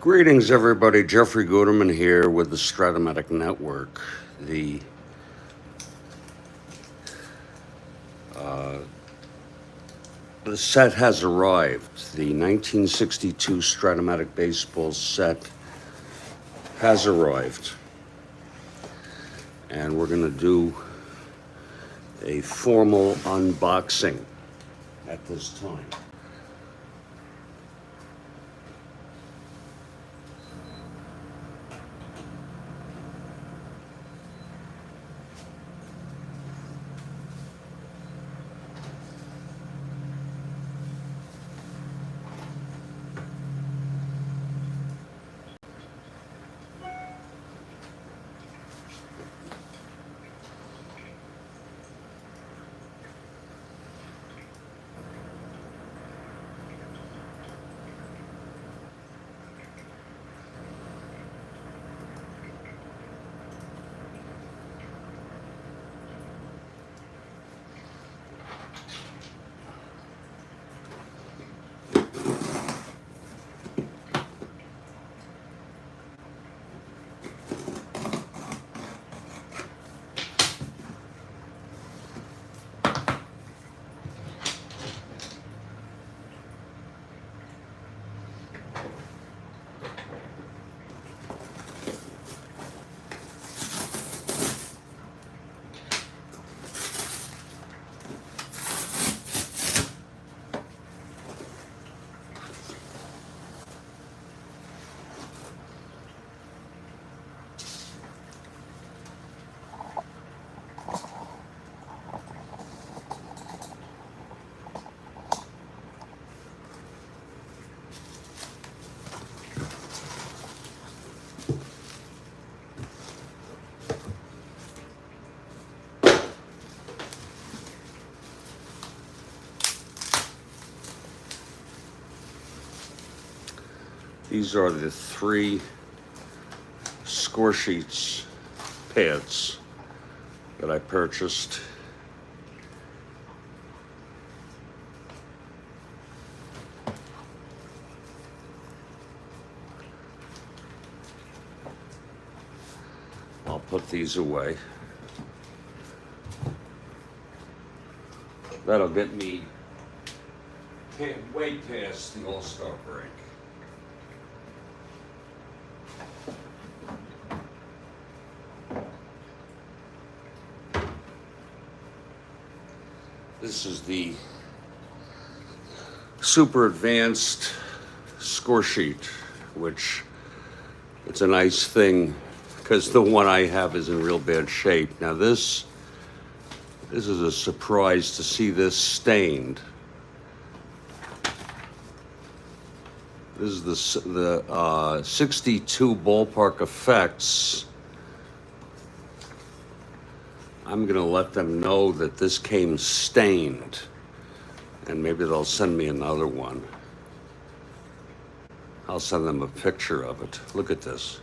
Greetings, everybody. Jeffrey Guterman here with the Strat-O-Matic Network. The set has arrived. The 1962 Strat-O-Matic baseball set has arrived. And we're going to do a formal unboxing at this time. These are the 3 score sheets pads that I purchased. I'll put these away. That'll get me way past the All-Star break. This is the super advanced score sheet, which it's a nice thing because the one I have is in real bad shape. Now this is a surprise to see this stained. This is the 62 ballpark effects. I'm going to let them know that this came stained, and maybe they'll send me another one. I'll send them a picture of it. Look at this.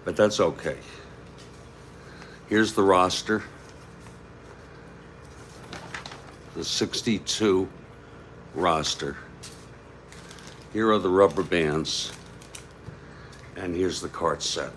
But that's okay. Here's the roster. The 62 roster. Here are the rubber bands. And here's the card set.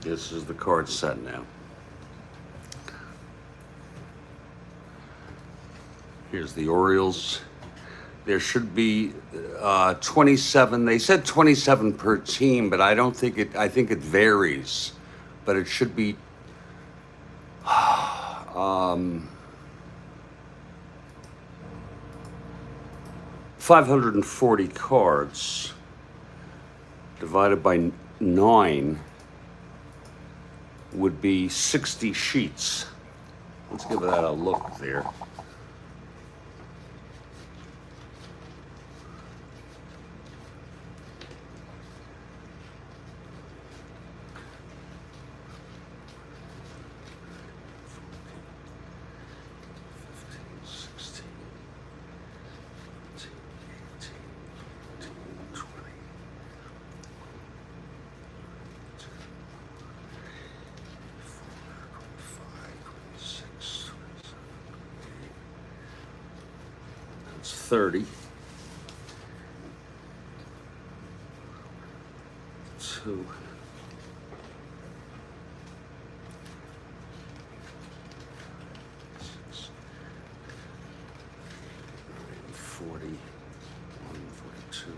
This is the card set now. Here's the Orioles. There should be 27. They said 27 per team, but I don't think it. I think it varies, but it should be 540 cards divided by 9 would be 60 sheets. Let's give that a look there. That's 30. 2. 40, 1, 42,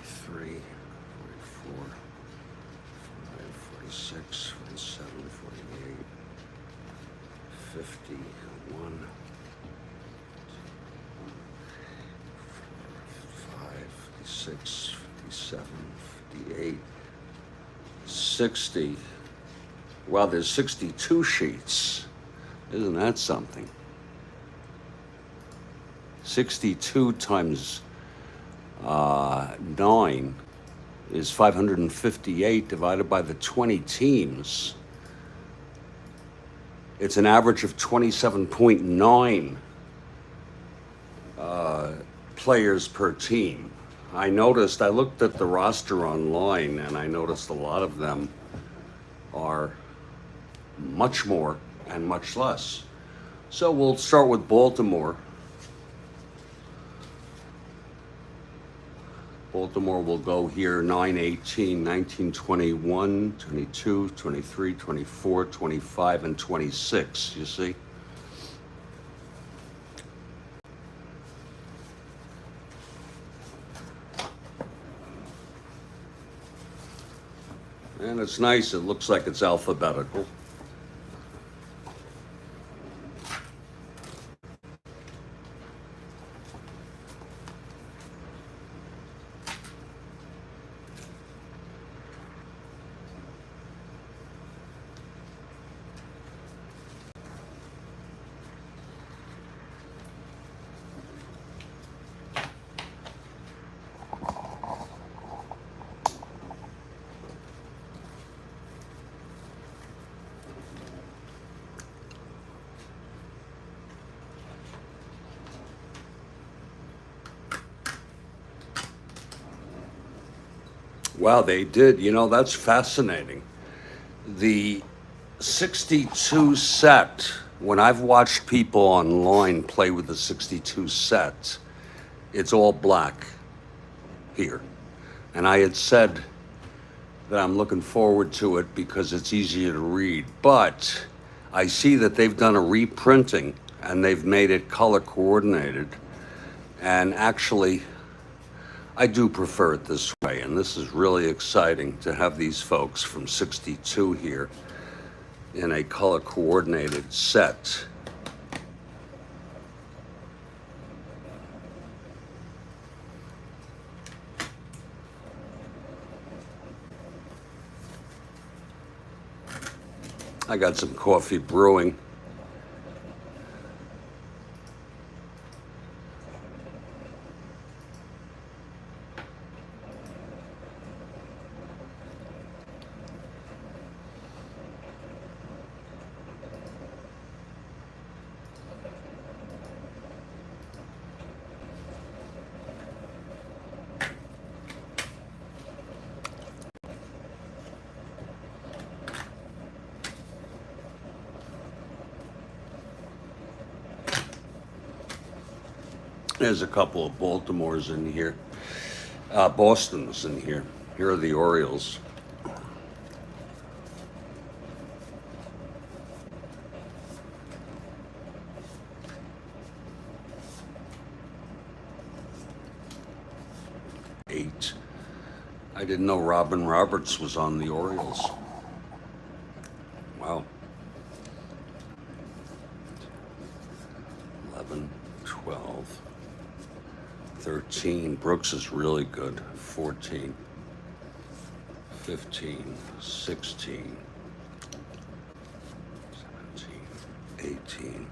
43, 44, 45, 46, 47, 48, 50, 1, 55, 56, 57, 58, 60. Wow, there's 62 sheets. Isn't that something? 62 times 9 is 558 divided by the 20 teams. It's an average of 27.9 players per team. I looked at the roster online, and I noticed a lot of them are much more and much less. So we'll start with Baltimore. Baltimore will go here 9, 18, 19, 21, 22, 23, 24, 25, and 26, you see? And it's nice, it looks like it's alphabetical. Wow, they did. You know, that's fascinating. The 62 set, when I've watched people online play with the 62 set, it's all black here. And I had said that I'm looking forward to it because it's easier to read. But I see that they've done a reprinting and they've made it color coordinated. And actually, I do prefer it this way, and this is really exciting to have these folks from 62 here in a color coordinated set. I got some coffee brewing. There's a couple of Baltimore's in here. Boston's in here. Here are the Orioles. I didn't know Robin Roberts was on the Orioles. Wow. 11, 12, 13. Brooks is really good. 14, 15, 16, 17, 18,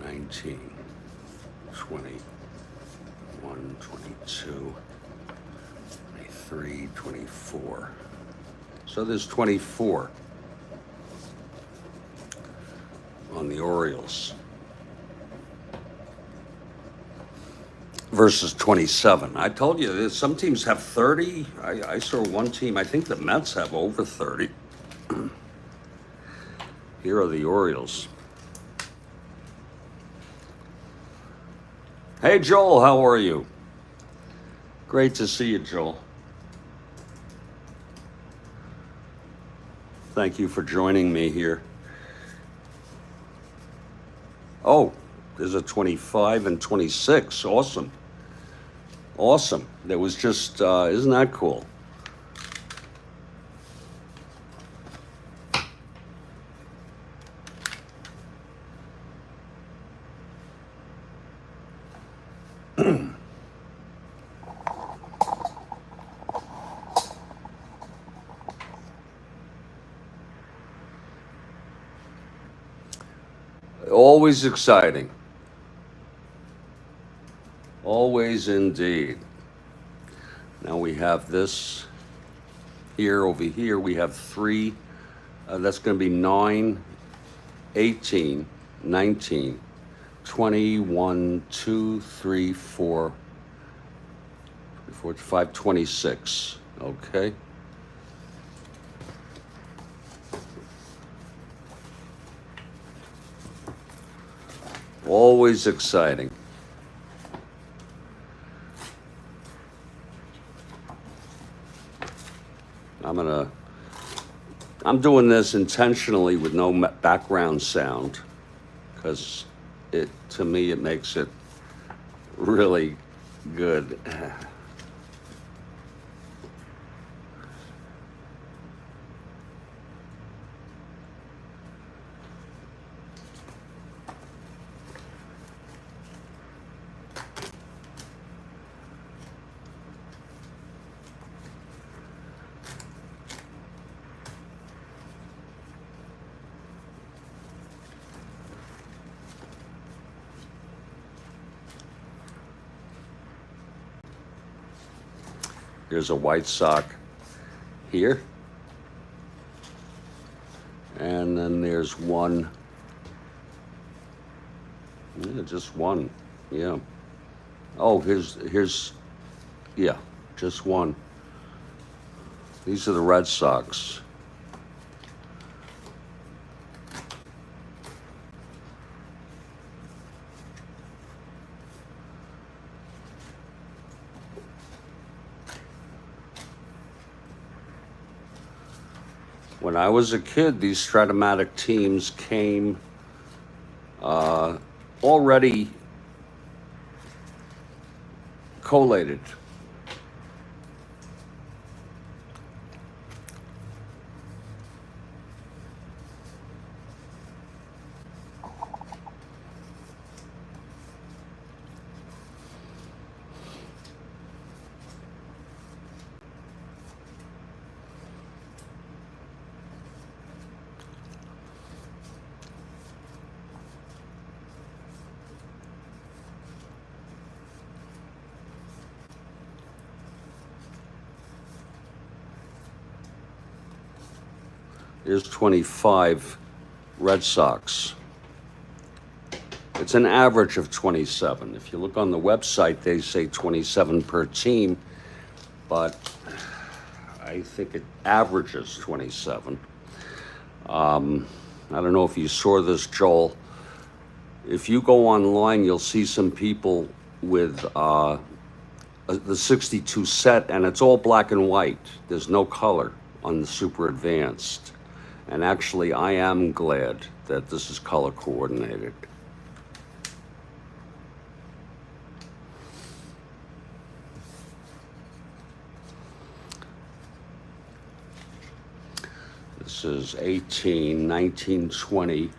19, 20, 21, 22, 23, 24. So there's 24 on the Orioles versus 27. I told you, some teams have 30. I saw one team, I think the Mets have over 30. Here are the Orioles. Hey, Joel, how are you? Great to see you, Joel. Thank you for joining me here. Oh, there's a 25 and 26. Awesome. Awesome. There was just, isn't that cool? Always exciting. Always indeed. Now we have this here, over here, we have three. That's going to be 9, 18, 19, 21, 2, 3, 4, 5, 26. Okay. Always exciting. I'm doing this intentionally with no background sound because to me, it makes it really good. There's a White Sox here. And then there's one. Yeah, just one. Yeah. Oh, here's yeah, just one. These are the Red Sox. When I was a kid, these Strat-O-Matic teams came already collated. Here's 25 Red Sox. It's an average of 27. If you look on the website, they say 27 per team, but I think it averages 27. I don't know if you saw this, Joel. If you go online, you'll see some people with the 62 set, and it's all black and white. There's no color on the Super Advanced. And actually, I am glad that this is color coordinated. This is 18, 19, 20,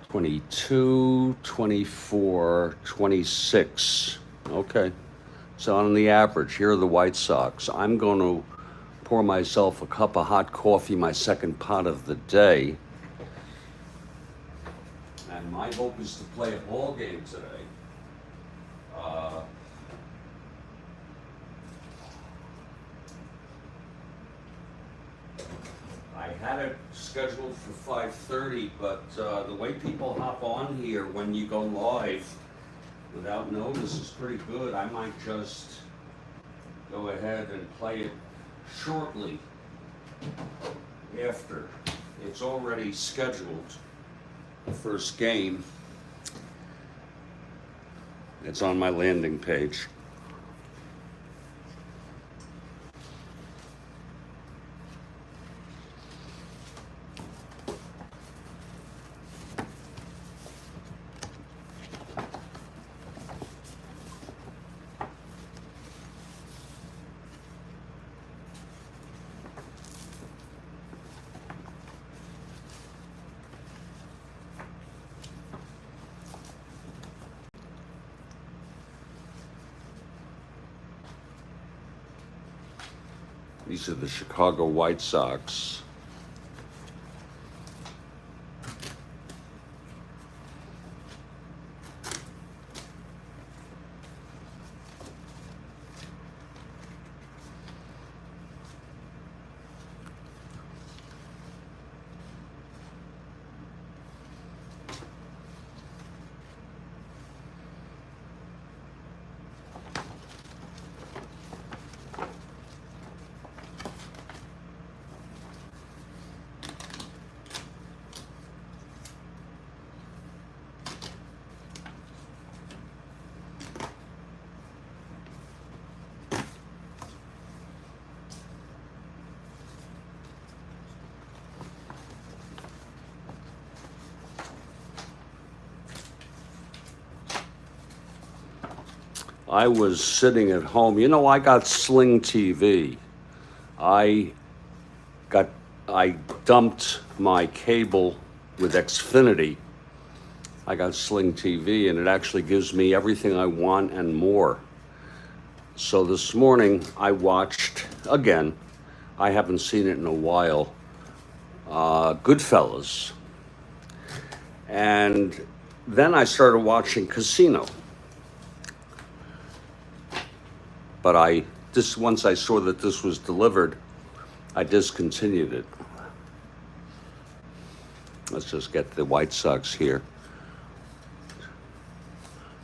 22, 24, 26. Okay. So on the average, here are the White Sox. I'm going to pour myself a cup of hot coffee, my second pot of the day. And my hope is to play a ball game today. I had it scheduled for 5:30, but the way people hop on here when you go live without notice is pretty good. I might just go ahead and play it shortly after. It's already scheduled, the first game. It's on my landing page. These are the Chicago White Sox. I was sitting at home. You know, I got Sling TV. I dumped my cable with Xfinity. I got Sling TV, and it actually gives me everything I want and more. So this morning I watched, again, I haven't seen it in a while, Goodfellas. And then I started watching Casino. But once I saw that this was delivered, I discontinued it. Let's just get the White Sox here.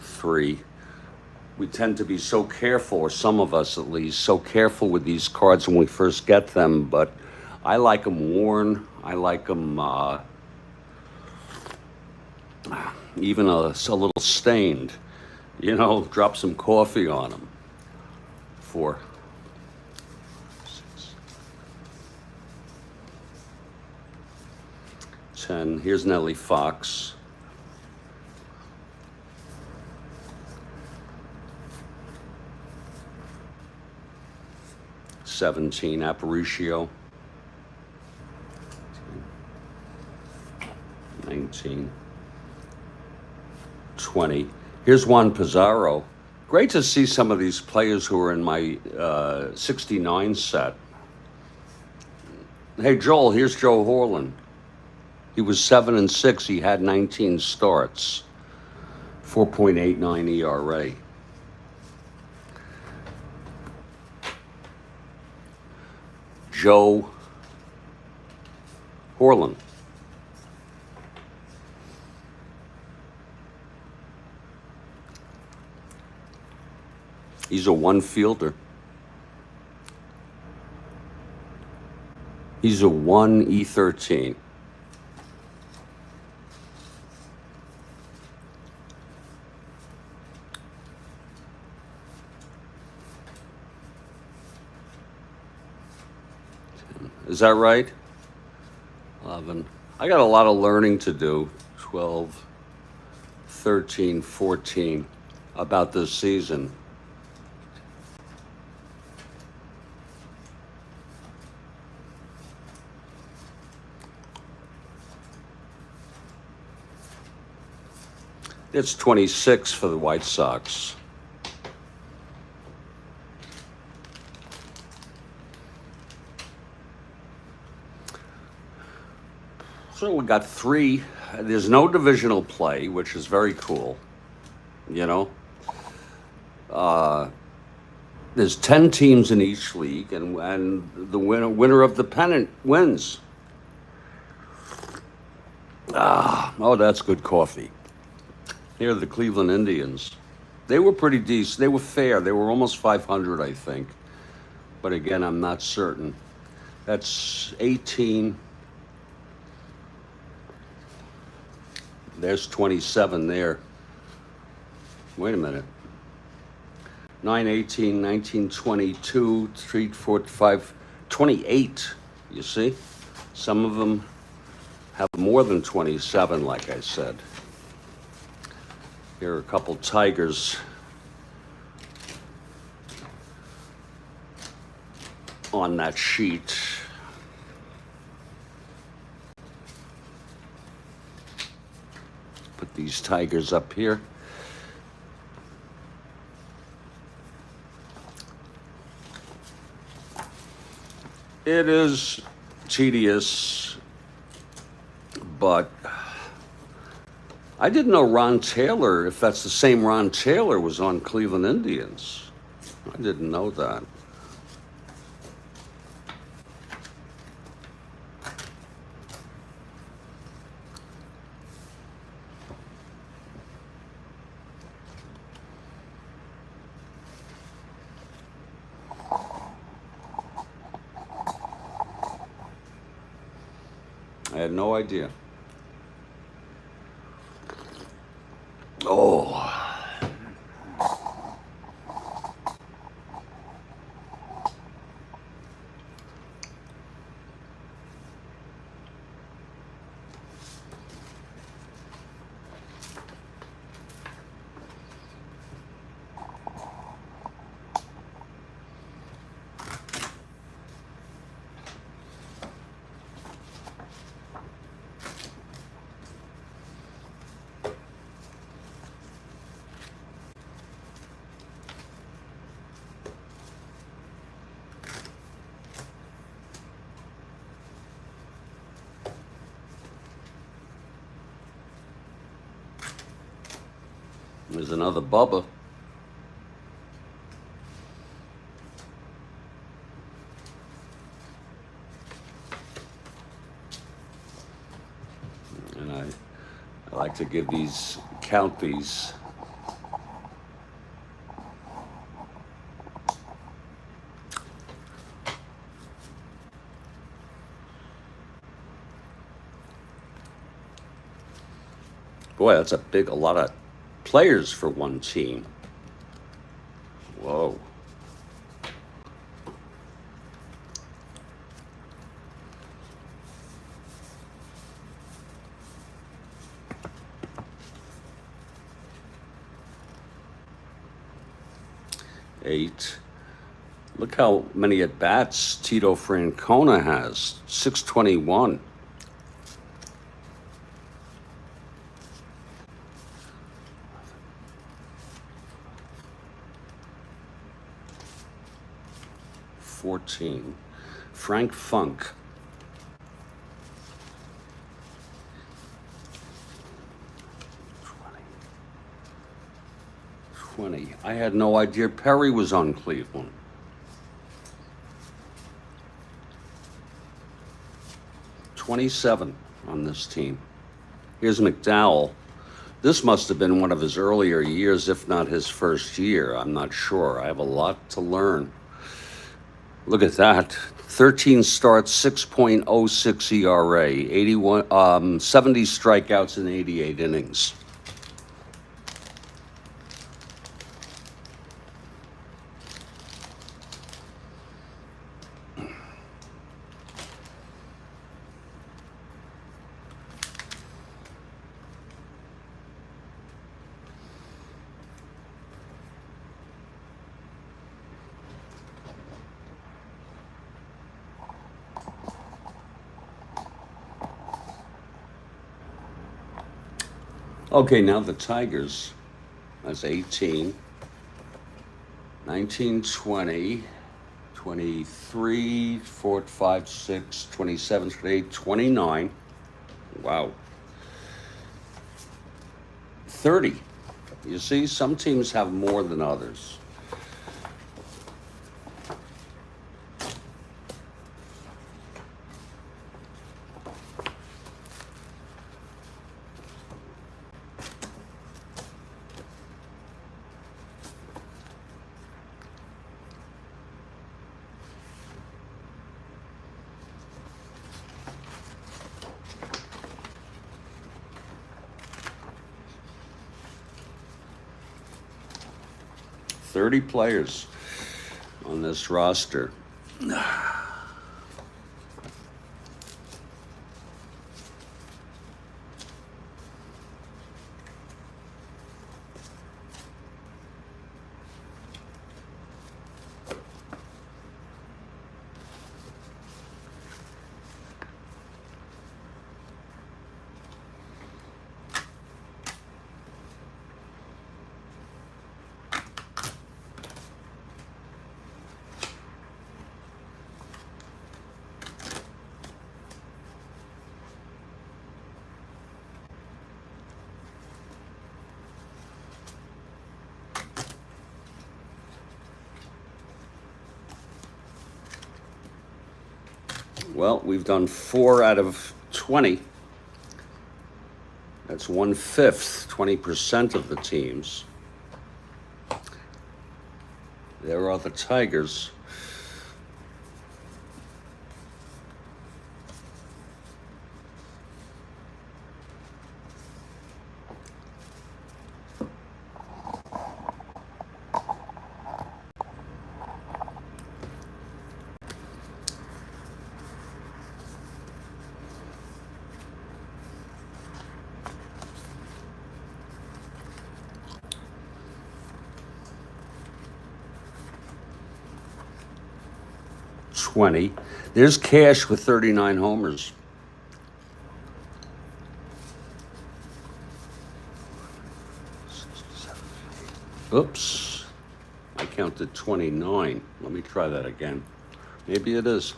3. We tend to be so careful, or some of us at least, so careful with these cards when we first get them, but I like them worn. I like them even a little stained. You know, drop some coffee on them. 4, 6, 10. Here's Nellie Fox. 17, Aparicio. 19, 20. Here's Juan Pizarro. Great to see some of these players who are in my 69 set. Hey, Joel, here's Joe Horland. He was 7-6. He had 19 starts. 4.89 ERA. Joe Horland. He's a one fielder. He's a 1 E13. Is that right? 11. I got a lot of learning to do. 12, 13, 14 about this season. It's 26 for the White Sox. So we got three. There's no divisional play, which is very cool. You know, there's 10 teams in each league, and the winner of the pennant wins. Oh, that's good coffee. Here are the Cleveland Indians. They were pretty decent. They were fair. They were almost 500, I think. But again, I'm not certain. That's 18. There's 27 there. Wait a minute. 9, 18, 19, 22, 3, 4, 5, 28. You see? Some of them have more than 27, like I said. Here are a couple Tigers on that sheet. Put these Tigers up here. It is tedious, but I didn't know Ron Taylor, if that's the same Ron Taylor, was on Cleveland Indians. I didn't know that. I had no idea. Oh. There's another Bubba. And I like to count these. Boy, that's a lot of players for one team. Whoa. Eight. Look how many at-bats Tito Francona has. 621. Frank Funk. 20. I had no idea Perry was on Cleveland. '27 on this team. Here's McDowell. This must have been one of his earlier years, if not his first year. I'm not sure. I have a lot to learn. Look at that. 13 starts, 6.06 ERA, 70 strikeouts in 88 innings. Okay, now the Tigers. That's 18. 19, 20, 23, 4, 5, 6, 27, 28, 29. Wow. 30. You see, some teams have more than others. Thirty players on this roster. Well, we've done 4 out of 20. That's 1/5, 20% of the teams. There are the Tigers. There's Cash with 39 homers. Oops, I counted 29. Let me try that again. Maybe it is.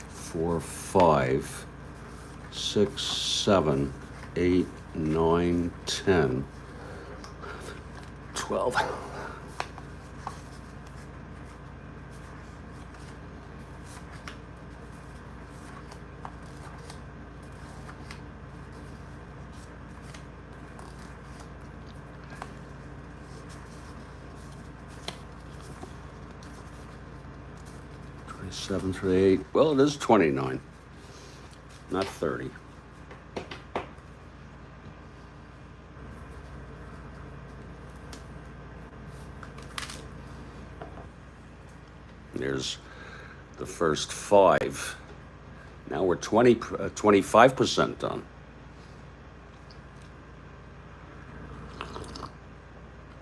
4, 5, 6, 7, 8, 9, 10, 12. 7 through 8. Well, it is 29, not 30. There's the first 5. Now we're 25% done.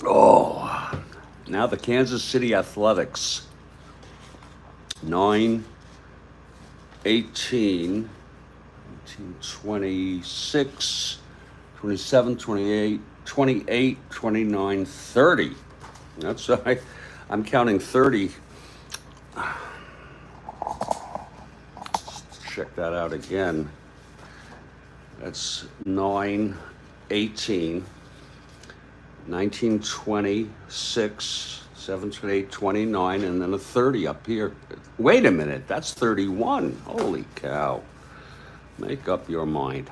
Oh, now the Kansas City Athletics. 9, 18, 26, 27, 28, 28, 29, 30. That's I'm counting 30. Let's check that out again. That's 9, 18, 19, 26, 7, 8, 29, and then a 30 up here. Wait a minute, that's 31. Holy cow. Make up your mind.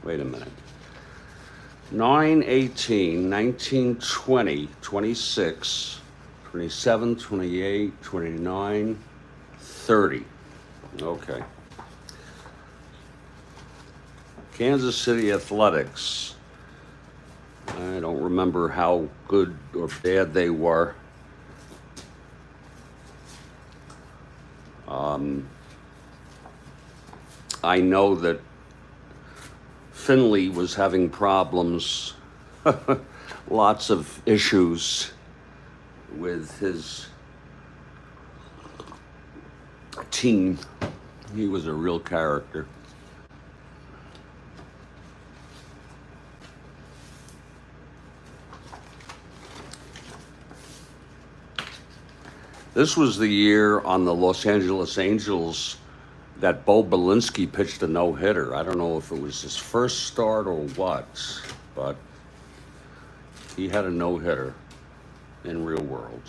Wait a minute. 9, 18, 19, 20, 26, 27, 28, 29, 30. Okay. Kansas City Athletics. I don't remember how good or bad they were. I know that Finley was having problems, lots of issues with his team. He was a real character. This was the year on the Los Angeles Angels that Bo Belinsky pitched a no-hitter. I don't know if it was his first start or what, but he had a no-hitter in real world.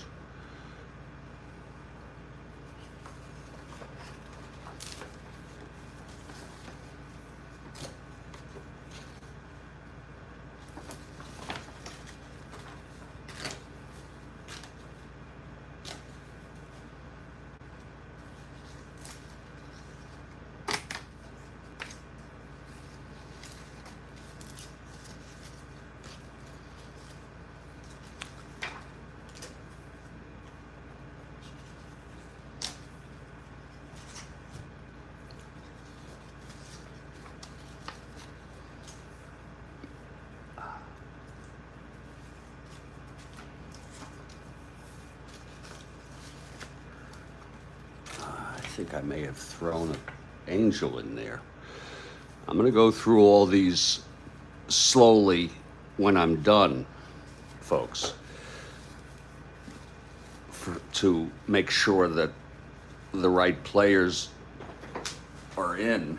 I think I may have thrown an angel in there. I'm going to go through all these slowly when I'm done, folks, to make sure that the right players are in.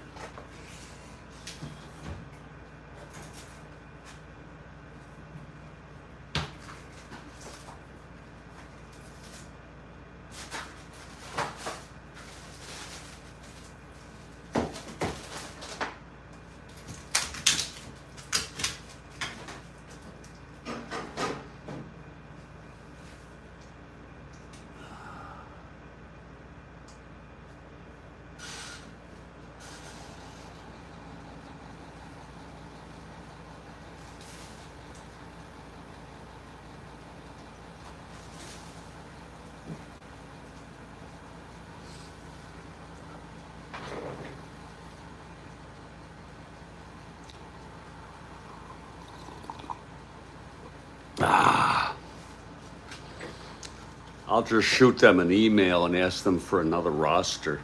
I'll just shoot them an email and ask them for another roster.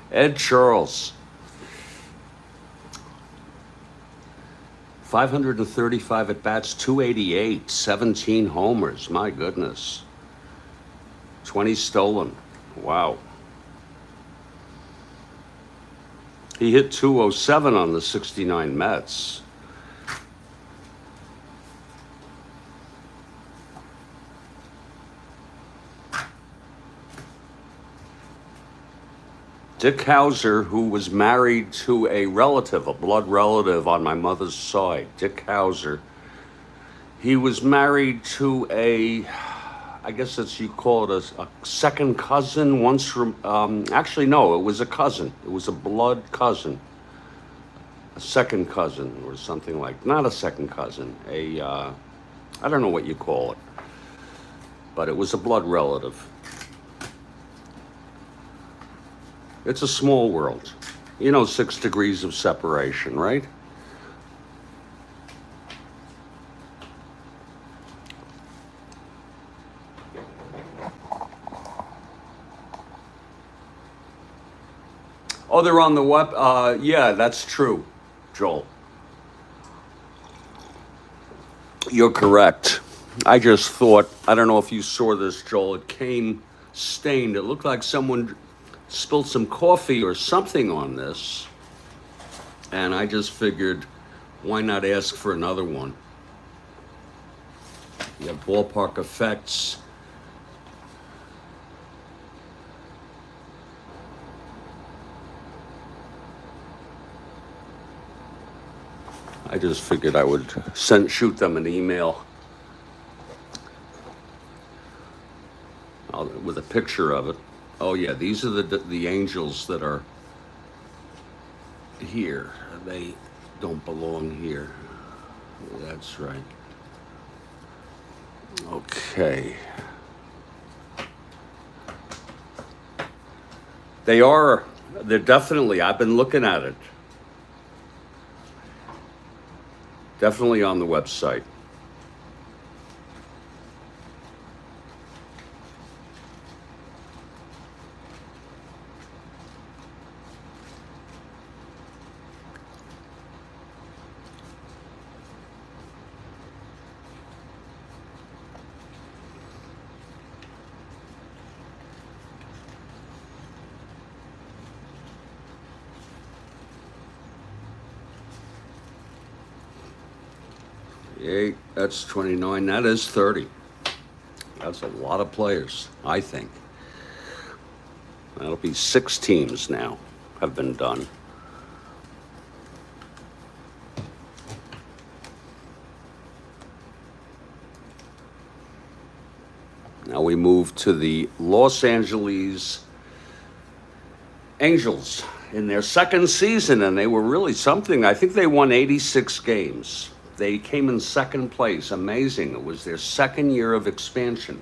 Ed Charles, 535 at bats, 288, 17 homers. My goodness. 20 stolen. Wow. He hit 207 on the 69 Mets. Dick Hauser, who was married to a relative, a blood relative on my mother's side, Dick Hauser, he was married to I guess it's, you call it a second cousin once from, actually no, it was a cousin. It was a blood cousin. A second cousin or something like, not a second cousin, I don't know what you call it, but it was a blood relative. It's a small world. You know, 6 degrees of separation, right? Oh, they're on the web. Yeah, that's true, Joel. You're correct. I just thought, I don't know if you saw this, Joel. It came stained. It looked like someone spilled some coffee or something on this, and I just figured, why not ask for another one? You have ballpark effects. I just figured I would shoot them an email with a picture of it. Oh yeah, these are the angels that are here. They don't belong here. That's right. Okay. They're definitely, I've been looking at it. Definitely on the website. 8, that's 29. That is 30. That's a lot of players, I think. That'll be 6 teams now have been done. Now we move to the Los Angeles Angels in their second season, and they were really something. I think they won 86 games. They came in second place. Amazing. It was their second year of expansion.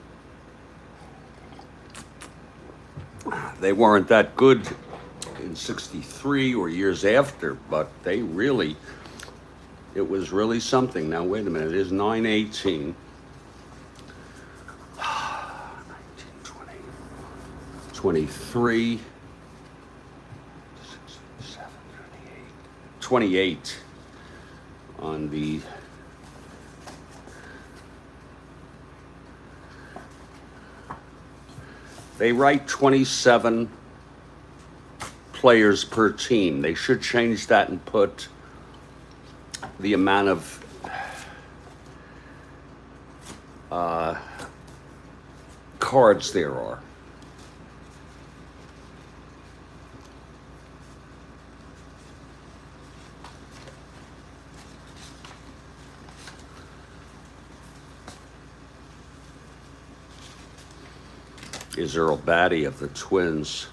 They weren't that good in 63 or years after, but they really, it was really something. Now, wait a minute. It is 9/18. 19, 20, 23, 67, 28 on the they write 27 players per team. They should change that and put the amount of cards there are. Is Earl Batty of the Twins.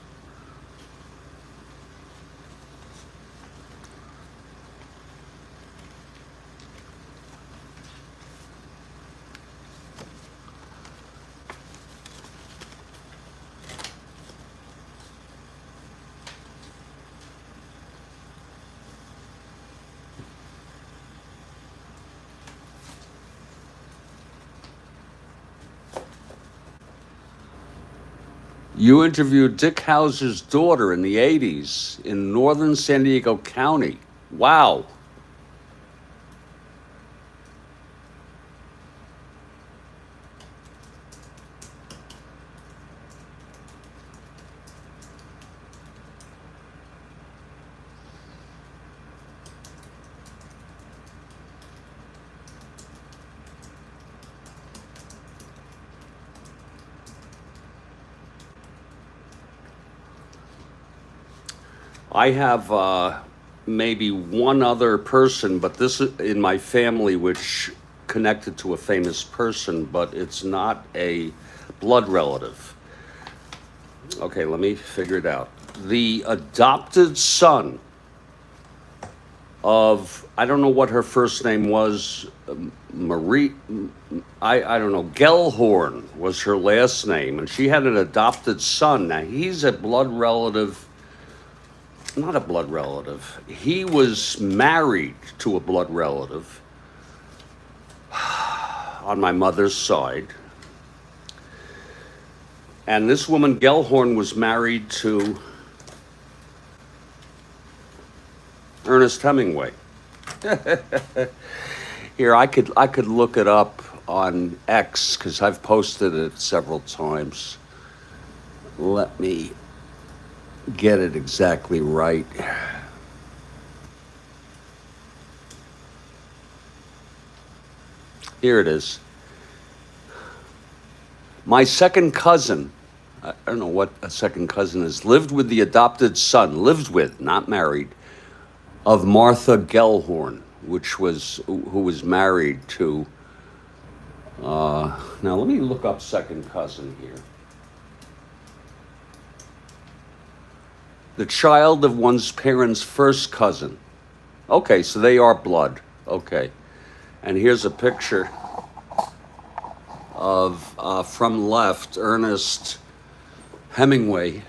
You interviewed Dick Hauser's daughter in the 80s in northern San Diego County. Wow. I have maybe one other person, but this is in my family, which connected to a famous person, but it's not a blood relative. Okay, let me figure it out. The adopted son of, I don't know what her first name was, Marie, I don't know, Gellhorn was her last name, and she had an adopted son. Now, he's a blood relative. Not a blood relative. He was married to a blood relative on my mother's side. And this woman, Gellhorn, was married to Ernest Hemingway. Here, I could look it up on X because I've posted it several times. Let me get it exactly right. Here it is. My second cousin, I don't know what a second cousin is, lived with the adopted son, not married, of Martha Gellhorn, who was married to, now let me look up second cousin here. The child of one's parents' first cousin. Okay, so they are blood. Okay. And here's a picture of, from left, Ernest Hemingway,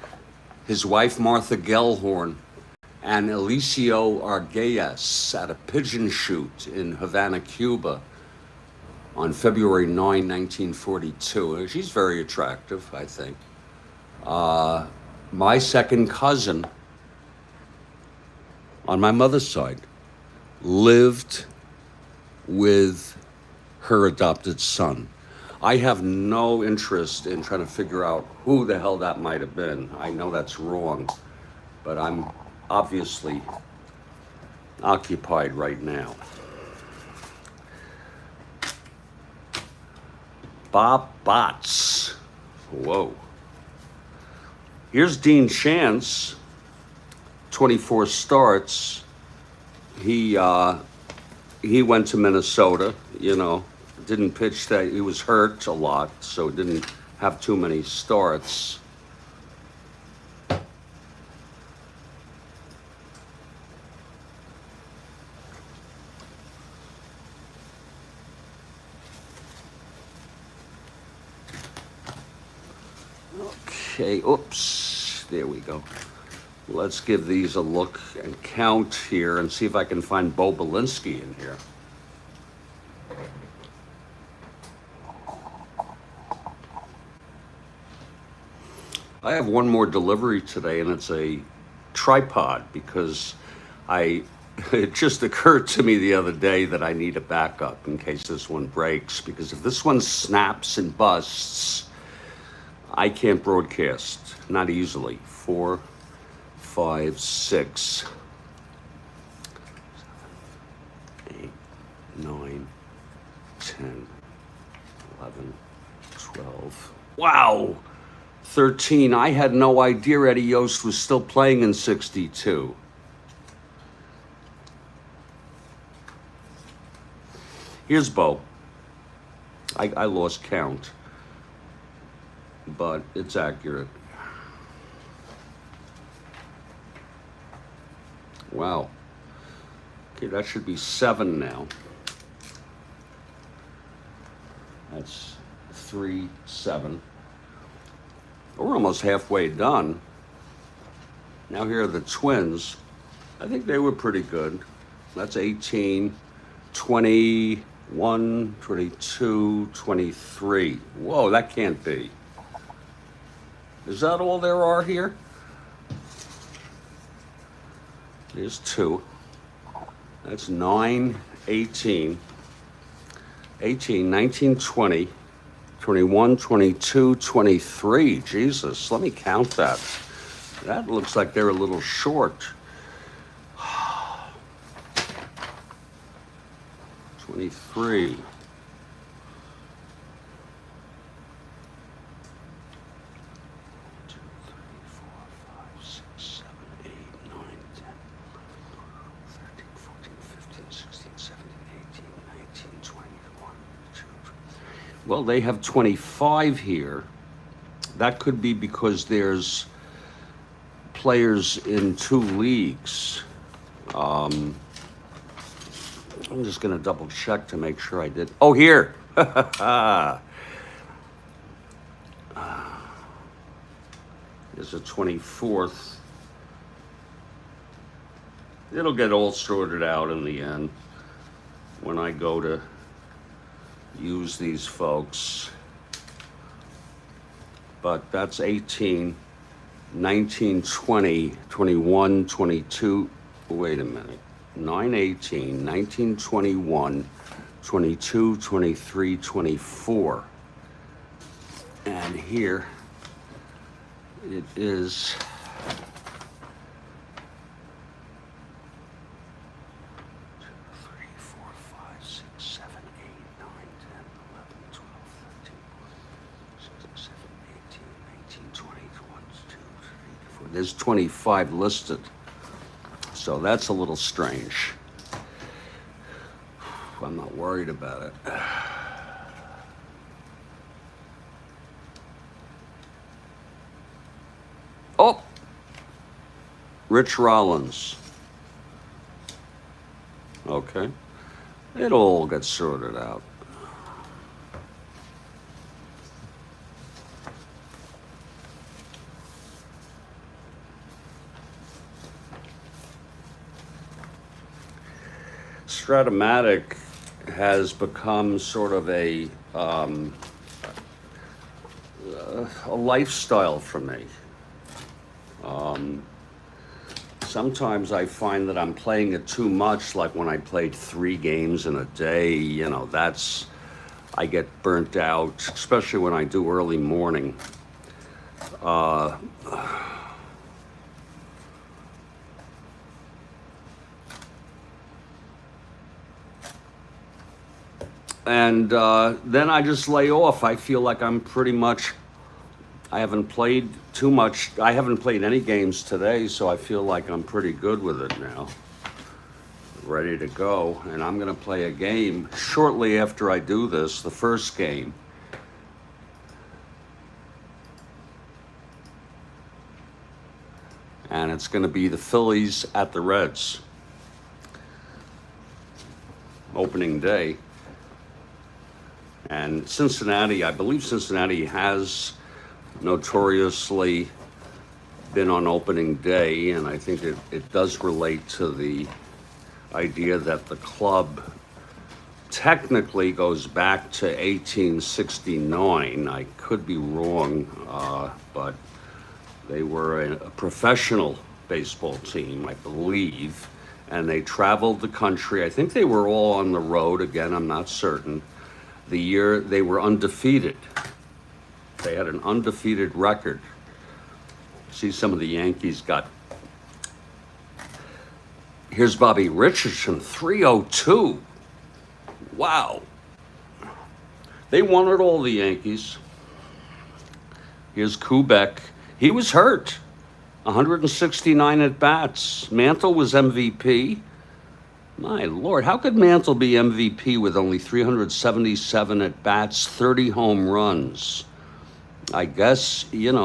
his wife Martha Gellhorn, and Eliseo Arguelles at a pigeon shoot in Havana, Cuba on February 9, 1942. She's very attractive, I think. My second cousin on my mother's side lived with her adopted son. I have no interest in trying to figure out who the hell that might have been. I know that's wrong, but I'm obviously occupied right now. Bob Botts. Whoa. Here's Dean Chance, 24 starts. He went to Minnesota, you know, didn't pitch that. He was hurt a lot, so didn't have too many starts. Okay, oops, there we go. Let's give these a look and count here and see if I can find Bo Belinsky in here. I have one more delivery today, and it's a tripod because it just occurred to me the other day that I need a backup in case this one breaks, because if this one snaps and busts, I can't broadcast, not easily. 4, 5, 6, 7, 8, 9, 10, 11, 12. Wow! 13. I had no idea Eddie Yost was still playing in 62. Here's Bo. I lost count, but it's accurate. Wow. Okay, that should be 7 now. That's 3, 7. We're almost halfway done. Now here are the Twins. I think they were pretty good. That's 18, 21, 22, 23. Whoa, that can't be. Is that all there are here? There's 2. That's 9, 18, 18, 19, 20. 21, 22, 23. Jesus, let me count that. That looks like they're a little short. 23. 2, 3, 4, 5, 6, 7, 8, 9, 10, 11, 13, 14, 15, 16, 17, 18, 20, 21, 22. Well, they have 25 here. That could be because there's players in 2 leagues. I'm just going to double check to make sure I did. Oh, here. There's a 24th. It'll get all sorted out in the end when I go to use these folks. But that's 18, 19, 20, 21, 22. Wait a minute. 9, 18, 19, 21, 22, 23, 24. And here it is. There's 25 listed, so that's a little strange. I'm not worried about it. Oh, Rich Rollins. Okay, it'll all get sorted out. Strat-O-Matic has become sort of a lifestyle for me. Sometimes I find that I'm playing it too much, like when I played 3 games in a day, you know, I get burnt out, especially when I do early morning. And then I just lay off. I feel like I'm pretty much, I haven't played too much. I haven't played any games today, so I feel like I'm pretty good with it now. Ready to go. And I'm going to play a game shortly after I do this, the first game. And it's going to be the Phillies at the Reds. Opening day. And Cincinnati, I believe Cincinnati has notoriously been on opening day, and I think it does relate to the idea that the club technically goes back to 1869. I could be wrong, but they were a professional baseball team, I believe, and they traveled the country. I think they were all on the road. Again, I'm not certain. The year they were undefeated. They had an undefeated record. See, some of the Yankees got. Here's Bobby Richardson, 302. Wow. They won it all, the Yankees. Here's Kubek. He was hurt. 169 at bats. Mantle was MVP. My Lord, how could Mantle be MVP with only 377 at bats, 30 home runs? I guess, his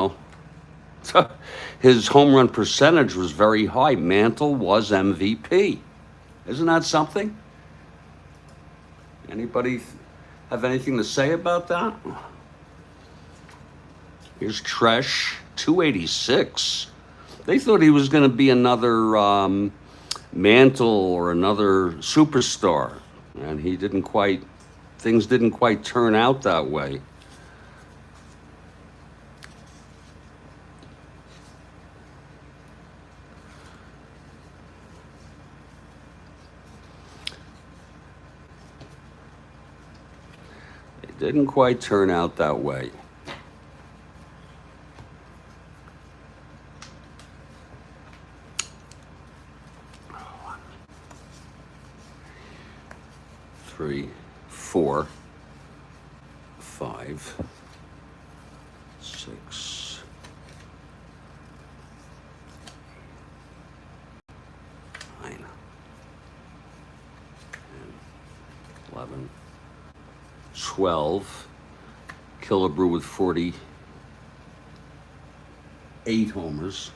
home run percentage was very high. Mantle was MVP. Isn't that something? Anybody have anything to say about that? Here's Tresh, 286. They thought he was going to be another Mantle or another superstar, and things didn't quite turn out that way. It didn't quite turn out that way. Three, 4, 5, 6, 9, 10, 11, 12. Killebrew with 48 homers.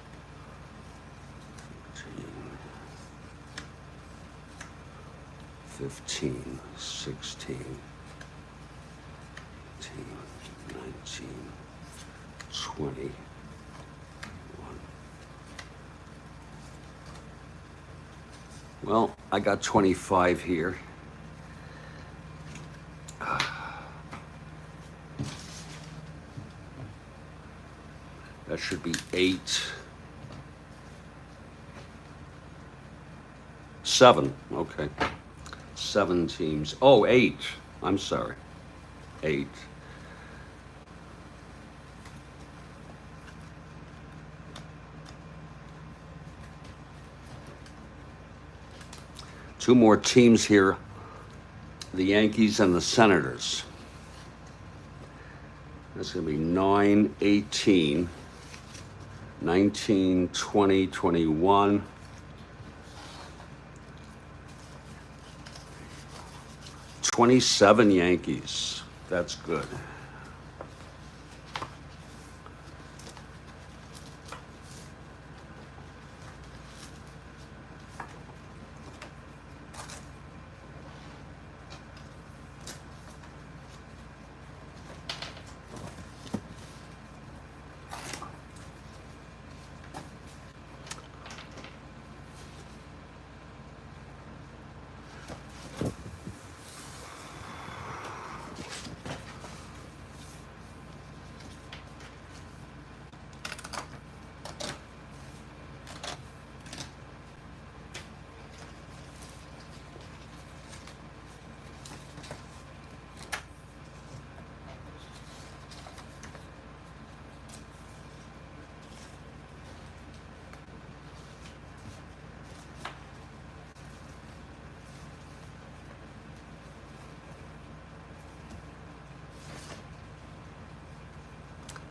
15, 16, 18, 19, 20, 1. Well, I got 25 here. That should be 8. 7, okay. 7 teams. Oh, 8. I'm sorry. 8. Two more teams here. The Yankees and the Senators. That's going to be 9, 18, 19, 20, 21. 27 Yankees. That's good.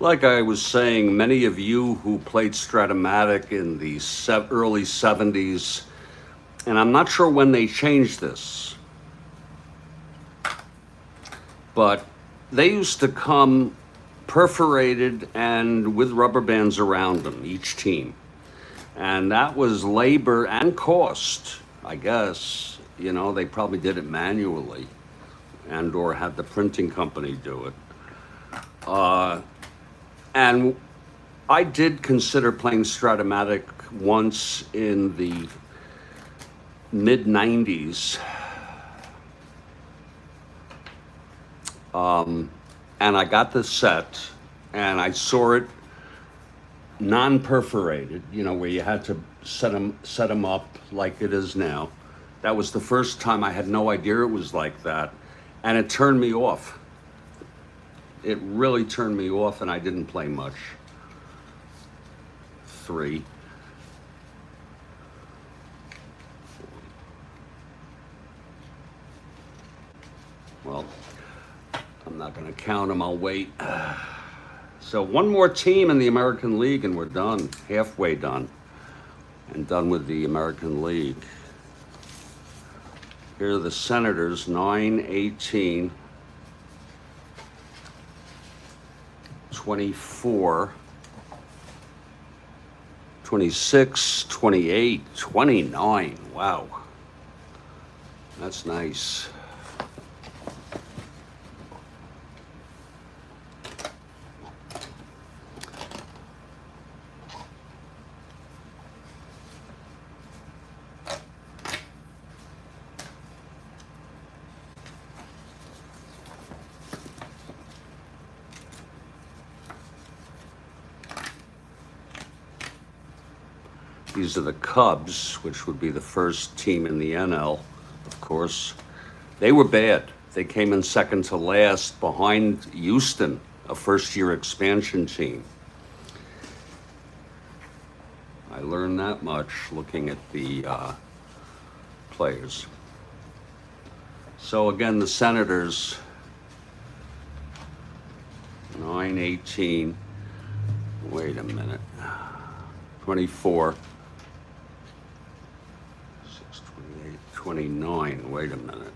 Like I was saying, many of you who played Strat-O-Matic in the early 70s, and I'm not sure when they changed this, but they used to come perforated and with rubber bands around them, each team. And that was labor and cost, I guess. You know, they probably did it manually and or had the printing company do it. And I did consider playing Strat-O-Matic once in the mid 90s. And I got the set and I saw it non-perforated, you know, where you had to set them up like it is now. That was the first time. I had no idea it was like that. And it turned me off. It really turned me off, and I didn't play much. 3. Well, I'm not going to count them. I'll wait. So one more team in the American League, and we're done. Halfway done. And done with the American League. Here are the Senators, 9-18. 24, 26, 28, 29. Wow. That's nice. These are the Cubs, which would be the first team in the NL, of course. They were bad. They came in second to last behind Houston, a first-year expansion team. I learned that much looking at the players. So again, the Senators, 9-18. Wait a minute. 24. 29, wait a minute.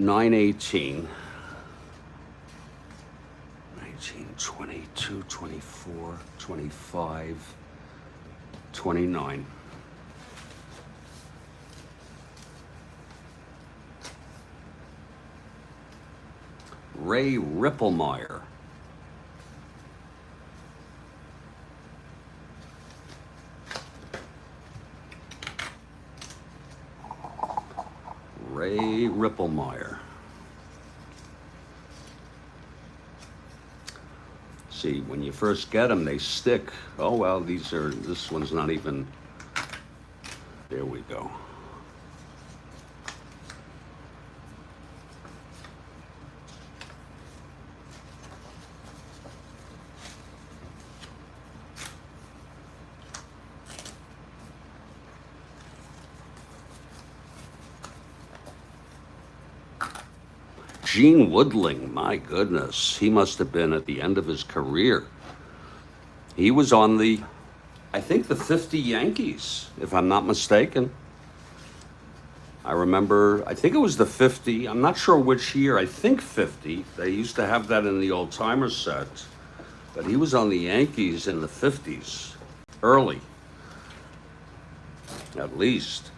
9-18, 19, 22, 24, 25, 29. Ray Ripplemeyer. Ray Ripplemeyer. See, when you first get them, they stick. Oh, well, this one's not even, there we go. Gene Woodling, my goodness, he must have been at the end of his career. He was on the, I think, the 50 Yankees, if I'm not mistaken. I remember, I think it was the 50, I'm not sure which year, I think 50. They used to have that in the old timer set. But he was on the Yankees in the 50s, early, at least.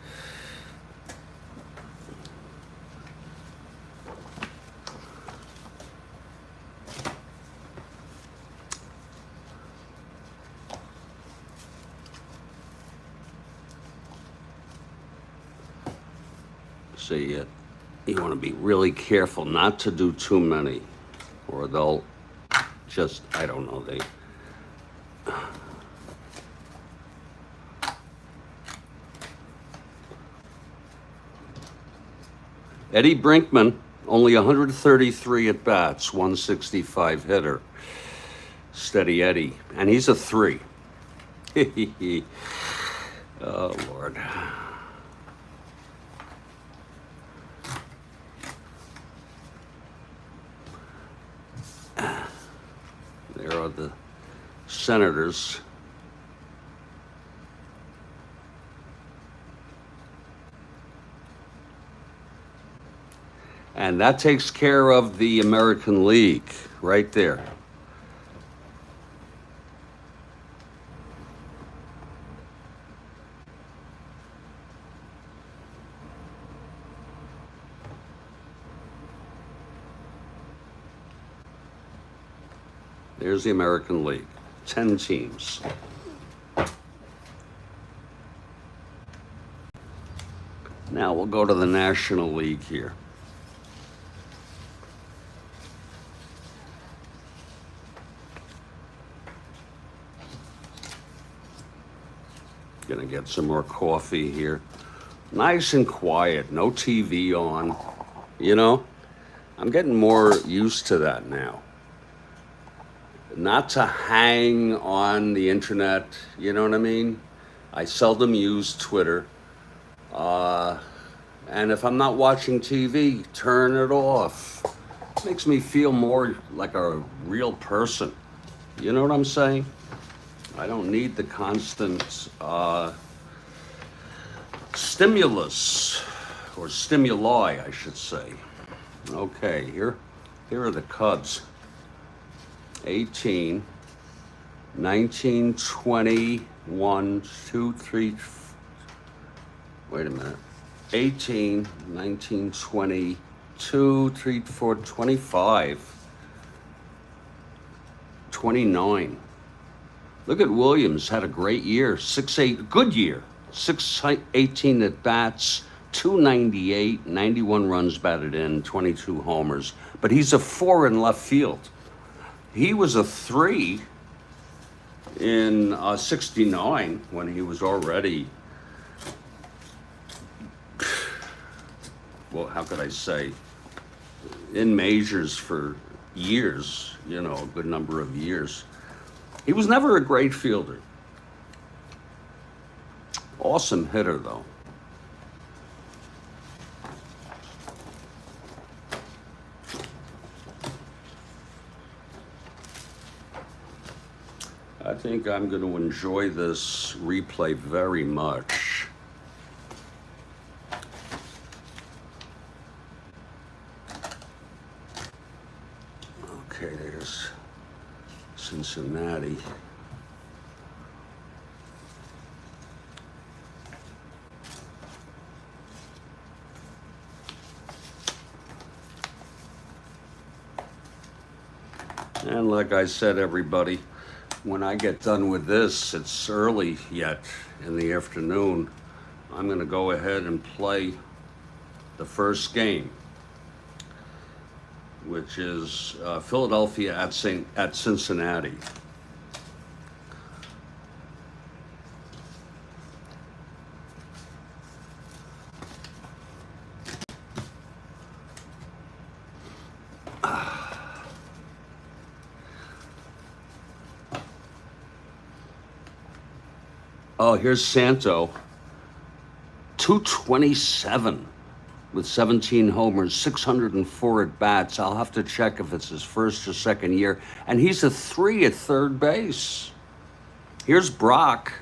So you want to be really careful not to do too many, or they'll just, I don't know, they... Eddie Brinkman, only 133 at bats, 165 hitter. Steady Eddie, and he's a 3. Oh, Lord. Senators. And that takes care of the American League right there. There's the American League, 10 teams. Now we'll go to the National League here. Gonna get some more coffee here. Nice and quiet, no TV on. You know, I'm getting more used to that now. Not to hang on the internet, you know what I mean? I seldom use Twitter. And if I'm not watching TV, turn it off. Makes me feel more like a real person. You know what I'm saying? I don't need the constant stimulus, or stimuli, I should say. Okay, here are the Cubs. 18, 19, 20, 1, 2, 3, wait a minute. 18, 19, 20, 2, 3, 4, 25, 29. Look at Williams, had a great year, 6-8, good year. 618 at bats, 298, 91 runs batted in, 22 homers. But he's a 4 in left field. He was a 3 in 69 when he was already, well, how could I say, in majors for years, you know, a good number of years. He was never a great fielder. Awesome hitter, though. I think I'm going to enjoy this replay very much. Okay, there's Cincinnati. And like I said, everybody, when I get done with this, it's early yet in the afternoon, I'm going to go ahead and play the first game, which is Philadelphia at Cincinnati. Oh, here's Santo, 227 with 17 homers, 604 at bats. I'll have to check if it's his first or second year. And he's a 3 at third base. Here's Brock.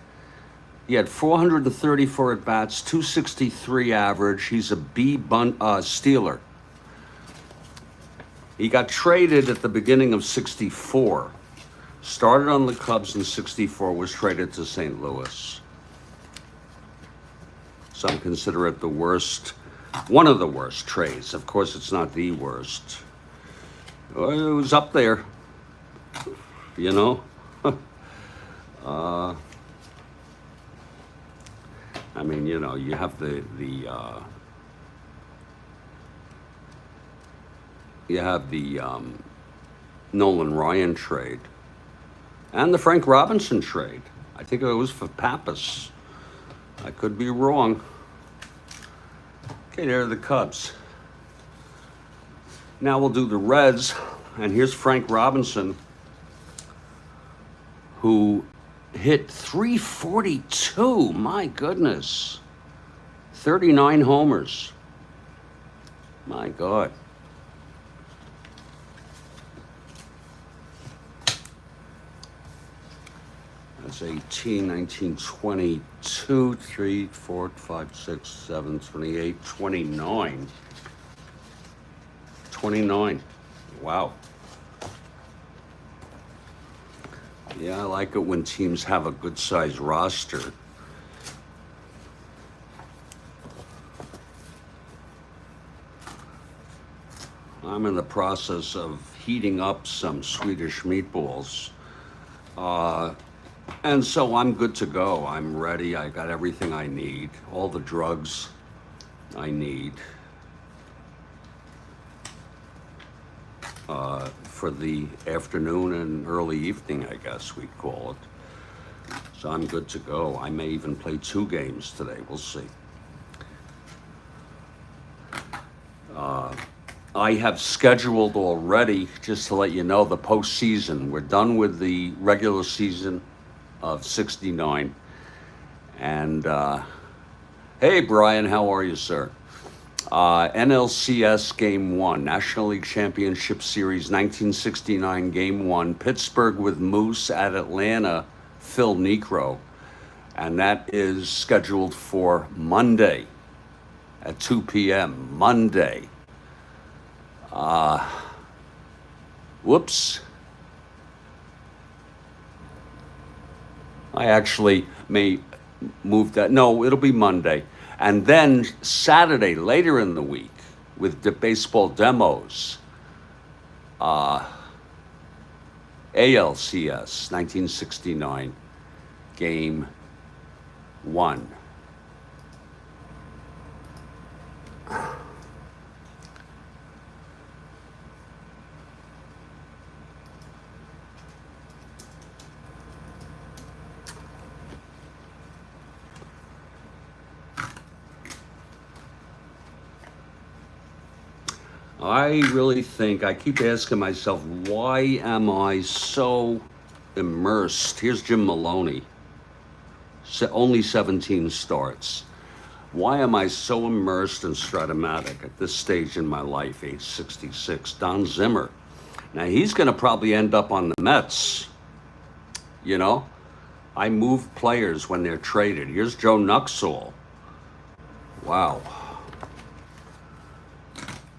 He had 434 at bats, 263 average. He's a stealer. He got traded at the beginning of 64. Started on the Cubs in 64, was traded to St. Louis. Some consider it the worst, one of the worst trades. Of course, it's not the worst. Well, it was up there, you know. I mean, you know, you have the Nolan Ryan trade. And the Frank Robinson trade. I think it was for Pappas. I could be wrong. Okay, there are the Cubs. Now we'll do the Reds. And here's Frank Robinson, who hit 342. My goodness. 39 homers. My God. was 18, 19, 22, 3, 4, 5, 6, 7, 28, 29. 29. Wow. Yeah, I like it when teams have a good sized roster. I'm in the process of heating up some Swedish meatballs. And so I'm good to go. I'm ready. I got everything I need, all the drugs I need for the afternoon and early evening, I guess we'd call it. So I'm good to go. I may even play 2 games today. We'll see. I have scheduled already, just to let you know, the postseason. We're done with the regular season of 69. And hey, Brian, how are you, sir? NLCS Game 1, National League Championship Series 1969 Game 1, Pittsburgh with Moose at Atlanta, Phil Necro. And that is scheduled for Monday at 2 p.m. Monday. Whoops. I actually may move that. No, it'll be Monday. And then Saturday, later in the week, with the baseball demos, ALCS 1969, Game 1. I really think, I keep asking myself, why am I so immersed? Here's Jim Maloney, only 17 starts. Why am I so immersed in Strat-O-Matic at this stage in my life, age 66? Don Zimmer. Now, he's going to probably end up on the Mets. You know, I move players when they're traded. Here's Joe Nuxhall. Wow.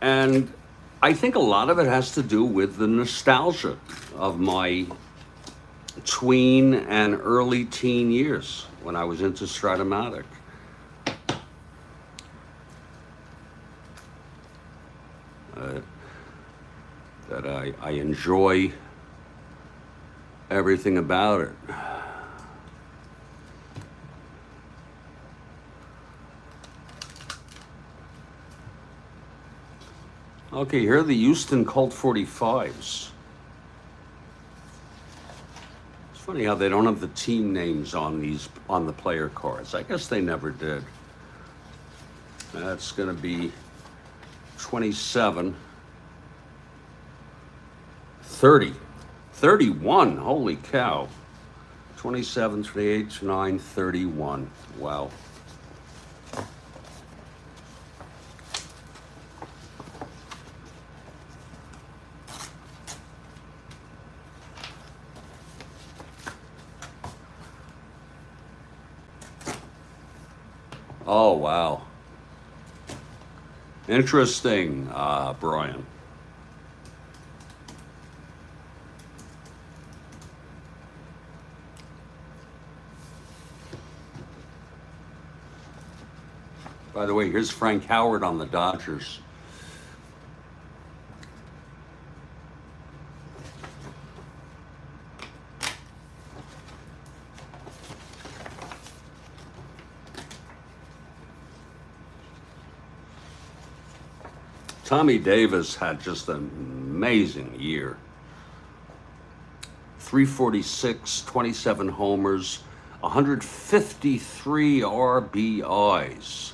And I think a lot of it has to do with the nostalgia of my tween and early teen years when I was into Strat-O-Matic. That I enjoy everything about it. Okay, here are the Houston Colt 45s. It's funny how they don't have the team names on the player cards. I guess they never did. That's going to be 27, 30, 31. Holy cow. 27, 28, 29, 31. Wow. Oh, wow. Interesting, Brian. By the way, here's Frank Howard on the Dodgers. Tommy Davis had just an amazing year. 346, 27 homers, 153 RBIs,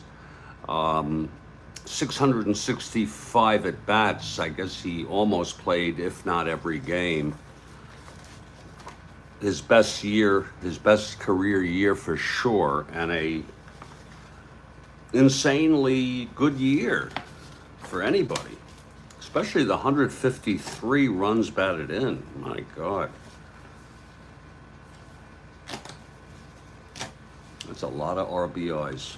665 at bats. I guess he almost played, if not every game. His best year, his best career year for sure, and a insanely good year for anybody, especially the 153 runs batted in. My God. That's a lot of RBIs.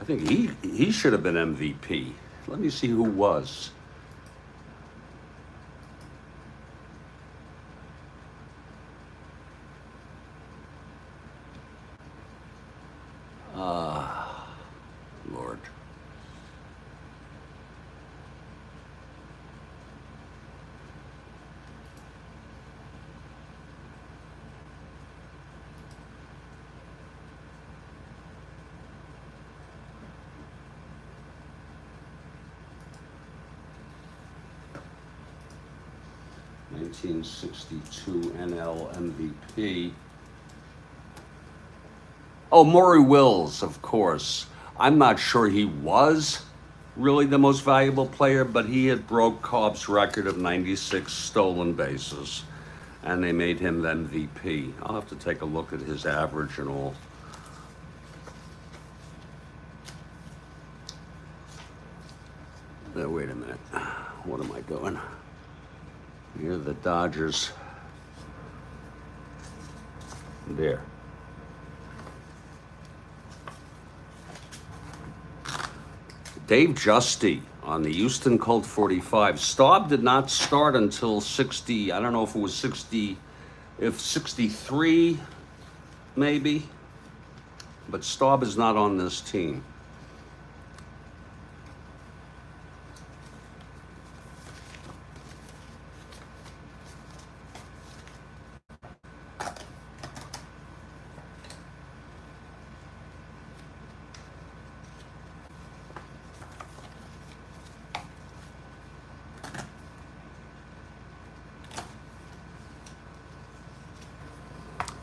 I think he should have been MVP. Let me see who was. Lord. '62 NL MVP. Oh, Maury Wills, of course. I'm not sure he was really the most valuable player, but he had broke Cobb's record of 96 stolen bases, and they made him the MVP. I'll have to take a look at his average and all. Now, wait a minute. What am I doing? Here are the Dodgers. There. Dave Justy on the Houston Colt 45. Staub did not start until 60, I don't know if it was 60, if 63 maybe, but Staub is not on this team.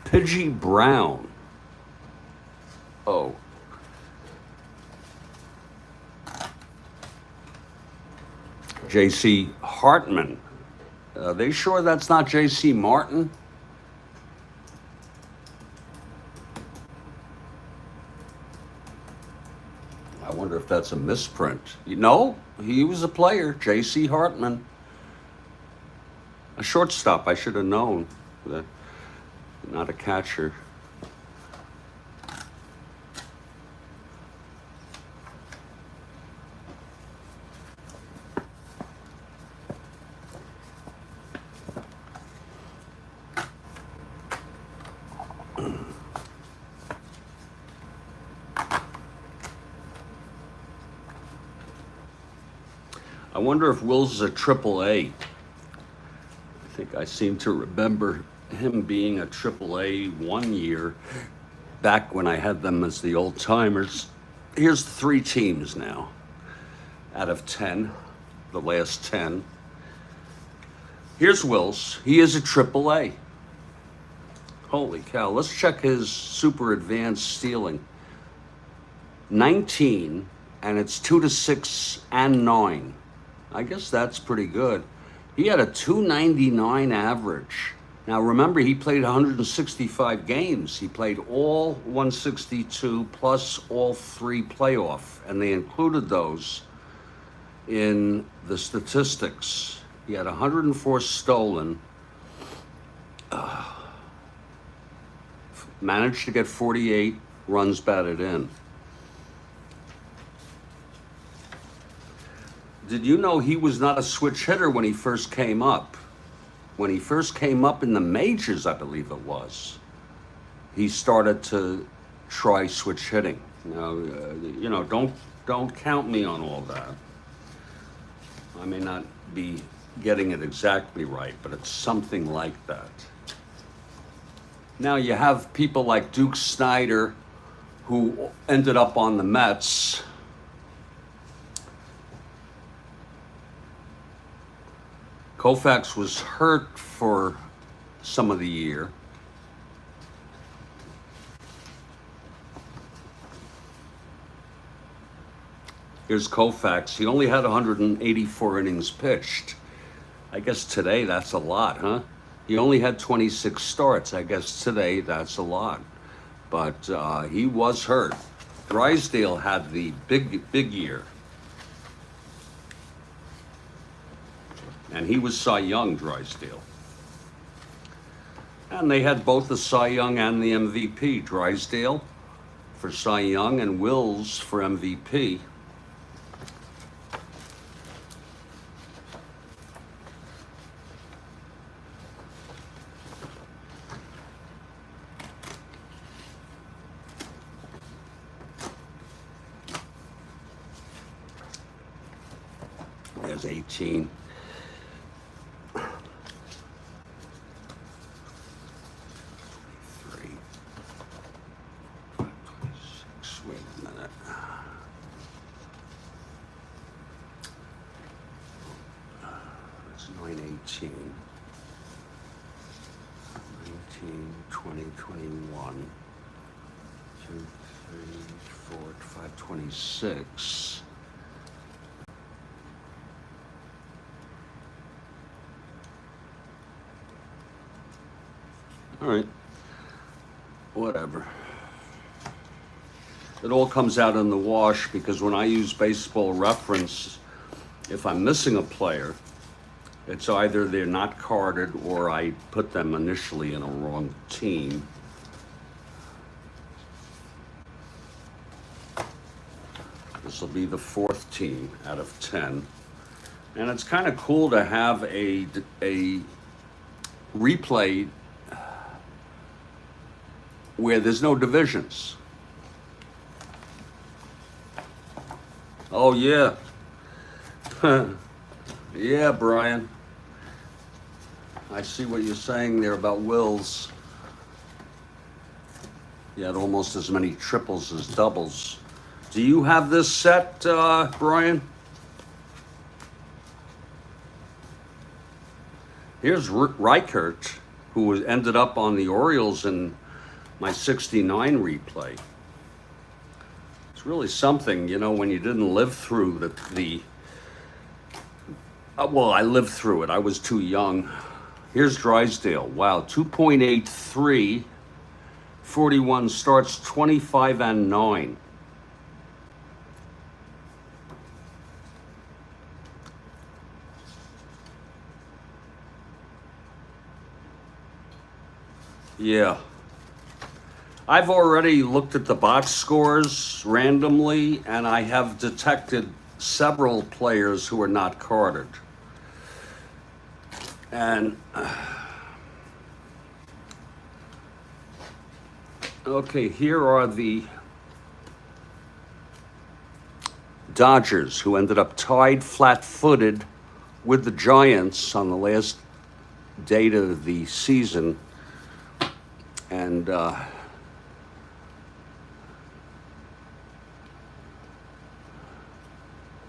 Pidgey Brown. Oh. J.C. Hartman. Are they sure that's not J.C. Martin? I wonder if that's a misprint. No, he was a player, J.C. Hartman. A shortstop, I should have known. Not a catcher. I wonder if Wills is a AAA. I think I seem to remember him being a AAA 1 year back when I had them as the old timers. Here's 3 teams now out of 10, the last 10. Here's Wills. He is a AAA. Holy cow. Let's check his super advanced stealing. 19, and it's 2 to 6 and 9. I guess that's pretty good. He had a 299 average. Now remember, he played 165 games. He played all 162 plus all 3 playoff, and they included those in the statistics. He had 104 stolen, managed to get 48 runs batted in. Did you know he was not a switch hitter when he first came up? When he first came up in the majors, I believe it was, he started to try switch hitting. Now, don't count me on all that. I may not be getting it exactly right, but it's something like that. Now you have people like Duke Snider, who ended up on the Mets. Koufax was hurt for some of the year. Here's Koufax. He only had 184 innings pitched. I guess today that's a lot, huh? He only had 26 starts. I guess today that's a lot. But he was hurt. Drysdale had the big year. And he was Cy Young, Drysdale. And they had both the Cy Young and the MVP. Drysdale for Cy Young and Wills for MVP. There's 18. Nineteen, 20, 21, 2, 3, 4, 5, 26. All right, whatever. It all comes out in the wash because when I use Baseball Reference, if I'm missing a player, it's either they're not carded or I put them initially in a wrong team. This will be the 4th team out of 10. And it's kind of cool to have a replay where there's no divisions. Oh, yeah. Yeah, Brian. I see what you're saying there about Wills. You had almost as many triples as doubles. Do you have this set, Brian? Here's Reichert, who ended up on the Orioles in my 69 replay. It's really something, you know, when you didn't live through well, I lived through it. I was too young. Here's Drysdale. Wow, 2.83, 41 starts, 25 and 9. Yeah. I've already looked at the box scores randomly, and I have detected several players who are not carded. And okay, here are the Dodgers, who ended up tied flat-footed with the Giants on the last date of the season. And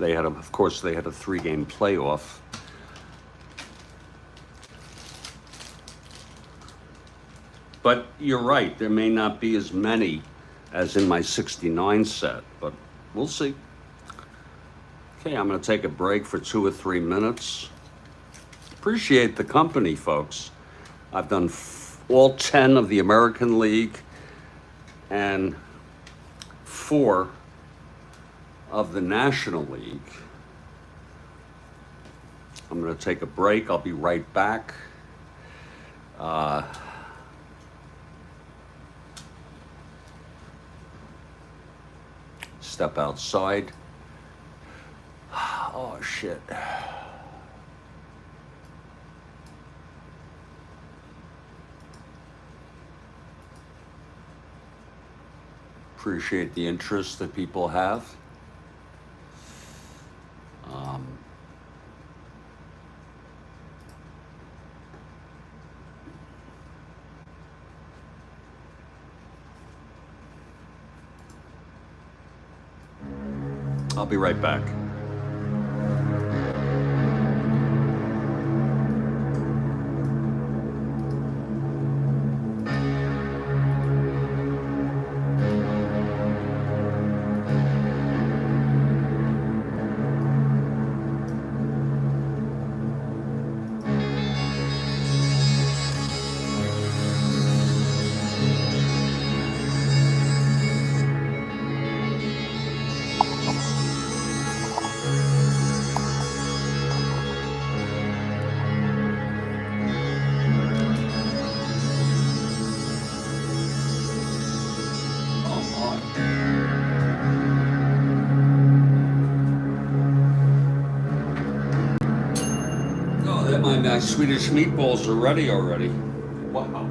they had, of course, they had a 3-game playoff. But you're right, there may not be as many as in my 69 set, but we'll see. Okay, I'm going to take a break for 2 or 3 minutes. Appreciate the company, folks. I've done all 10 of the American League and 4 of the National League. I'm going to take a break. I'll be right back. Step outside. Oh, shit. Appreciate the interest that people have. I'll be right back. Swedish meatballs are ready already. Wow.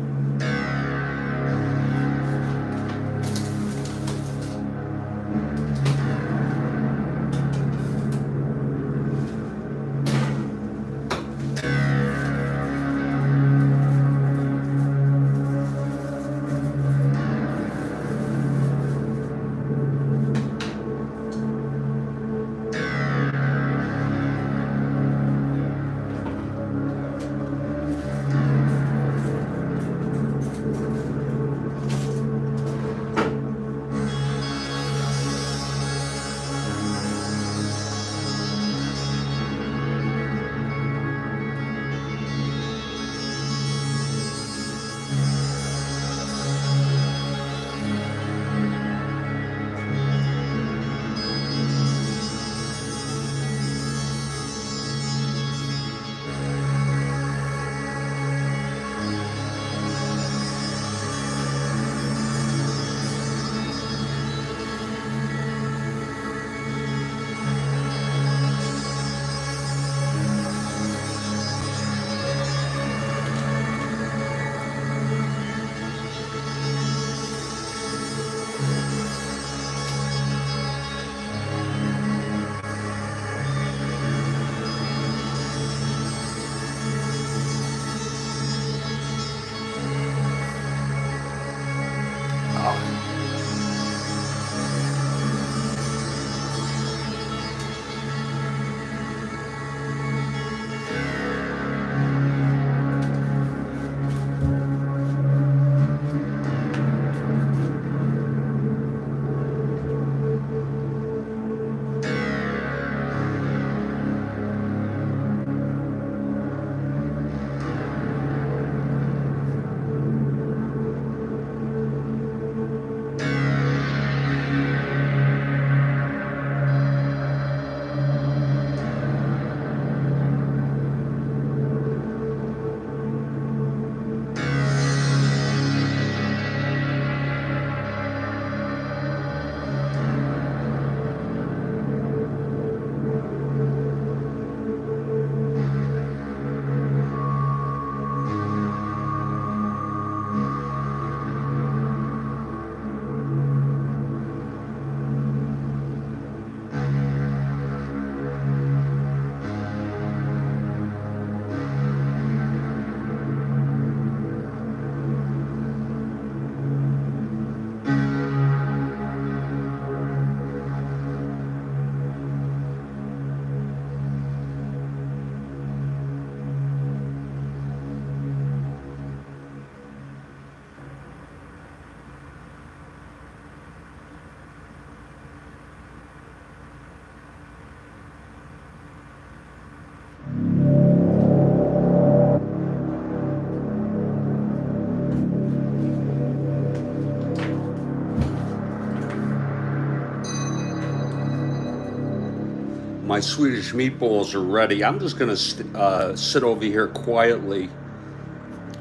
My Swedish meatballs are ready. I'm just going to sit over here quietly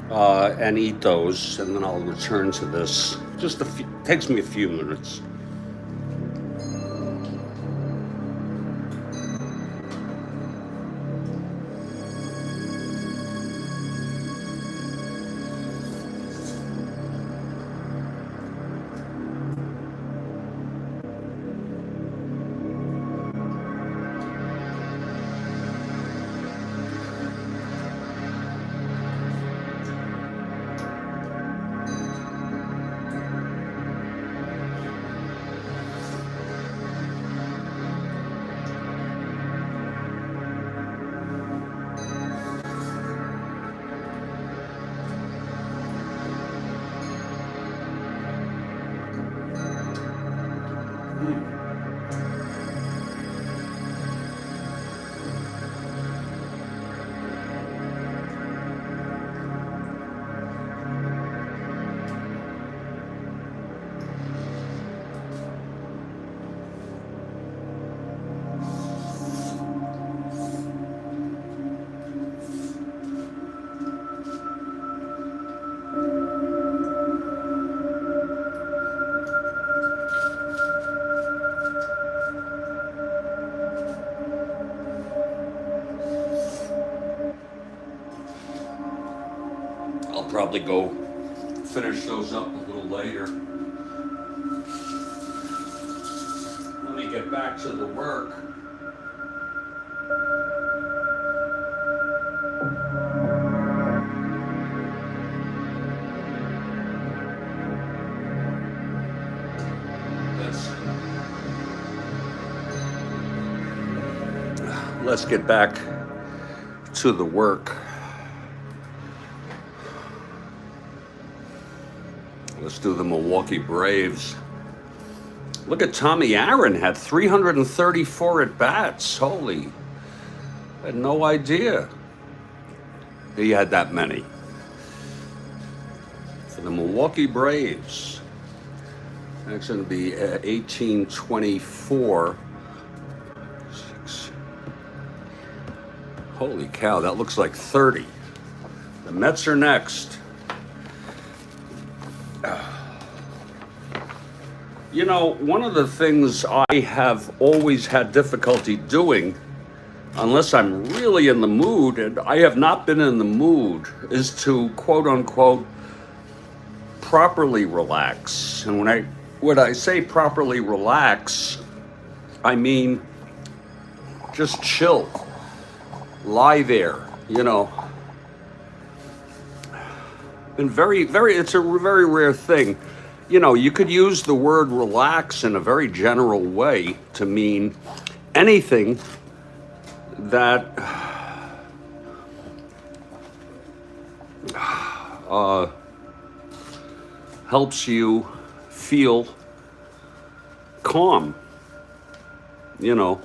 and eat those, and then I'll return to this. Just takes me a few minutes. probably go finish those up a little later. Let me get back to the work. Let's get back to the work. Let's do the Milwaukee Braves. Look at Tommy Aaron, had 334 at-bats. Holy, I had no idea he had that many. For the Milwaukee Braves, that's going to be 1824. Holy cow, that looks like 30. The Mets are next. You know, one of the things I have always had difficulty doing, unless I'm really in the mood, and I have not been in the mood, is to quote unquote properly relax. And when I say properly relax, I mean just chill. Lie there, you know. And it's a very rare thing. You know, you could use the word relax in a very general way to mean anything that helps you feel calm, you know.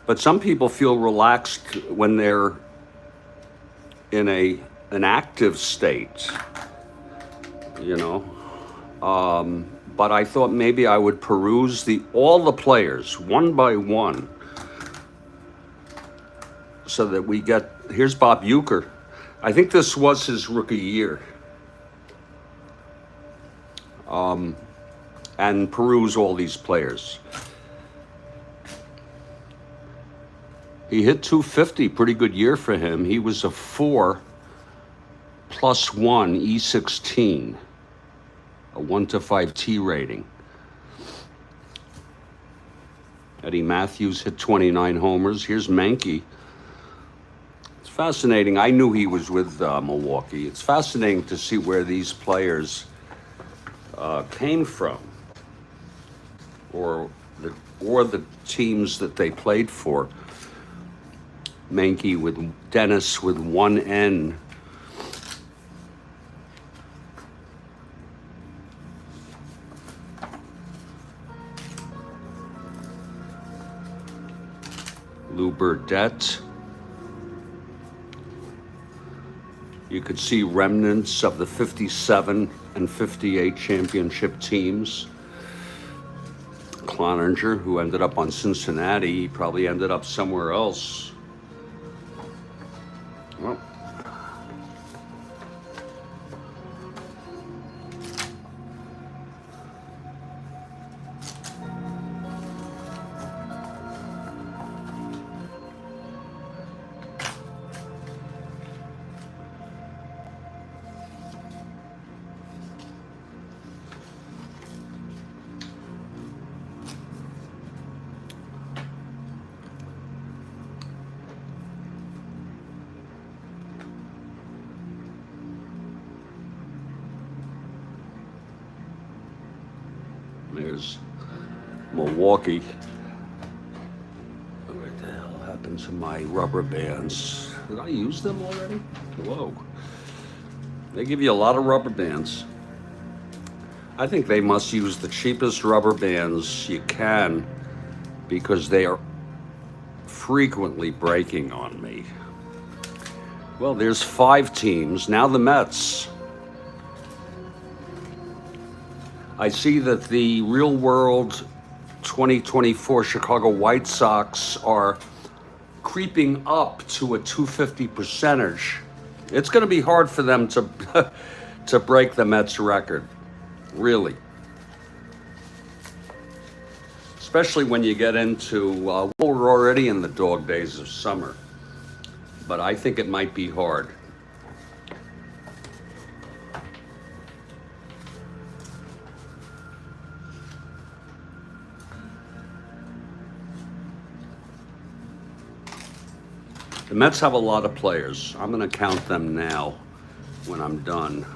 But some people feel relaxed when they're in an active state, you know. But I thought maybe I would peruse all the players one by one, so that we get. Here's Bob Uecker. I think this was his rookie year. And peruse all these players. He hit 250, pretty good year for him. He was a 4+1 E16, a 1-5 T rating. Eddie Matthews hit 29 homers. Here's Menke. It's fascinating. I knew he was with Milwaukee. It's fascinating to see where these players came from, or the teams that they played for. Menke with Dennis with one N. Lou Burdette. You could see remnants of the 57 and 58 championship teams. Cloninger, who ended up on Cincinnati, he probably ended up somewhere else. Well, there's Milwaukee. What the hell happened to my rubber bands? Did I use them already? Whoa. They give you a lot of rubber bands. I think they must use the cheapest rubber bands you can, because they are frequently breaking on me. Well, there's 5 teams. Now the Mets. I see that the real world 2024 Chicago White Sox are creeping up to a 250 percentage. It's going to be hard for them to to break the Mets record, really. Especially when you get into, well, we're already in the dog days of summer, but I think it might be hard. The Mets have a lot of players. I'm going to count them now when I'm done.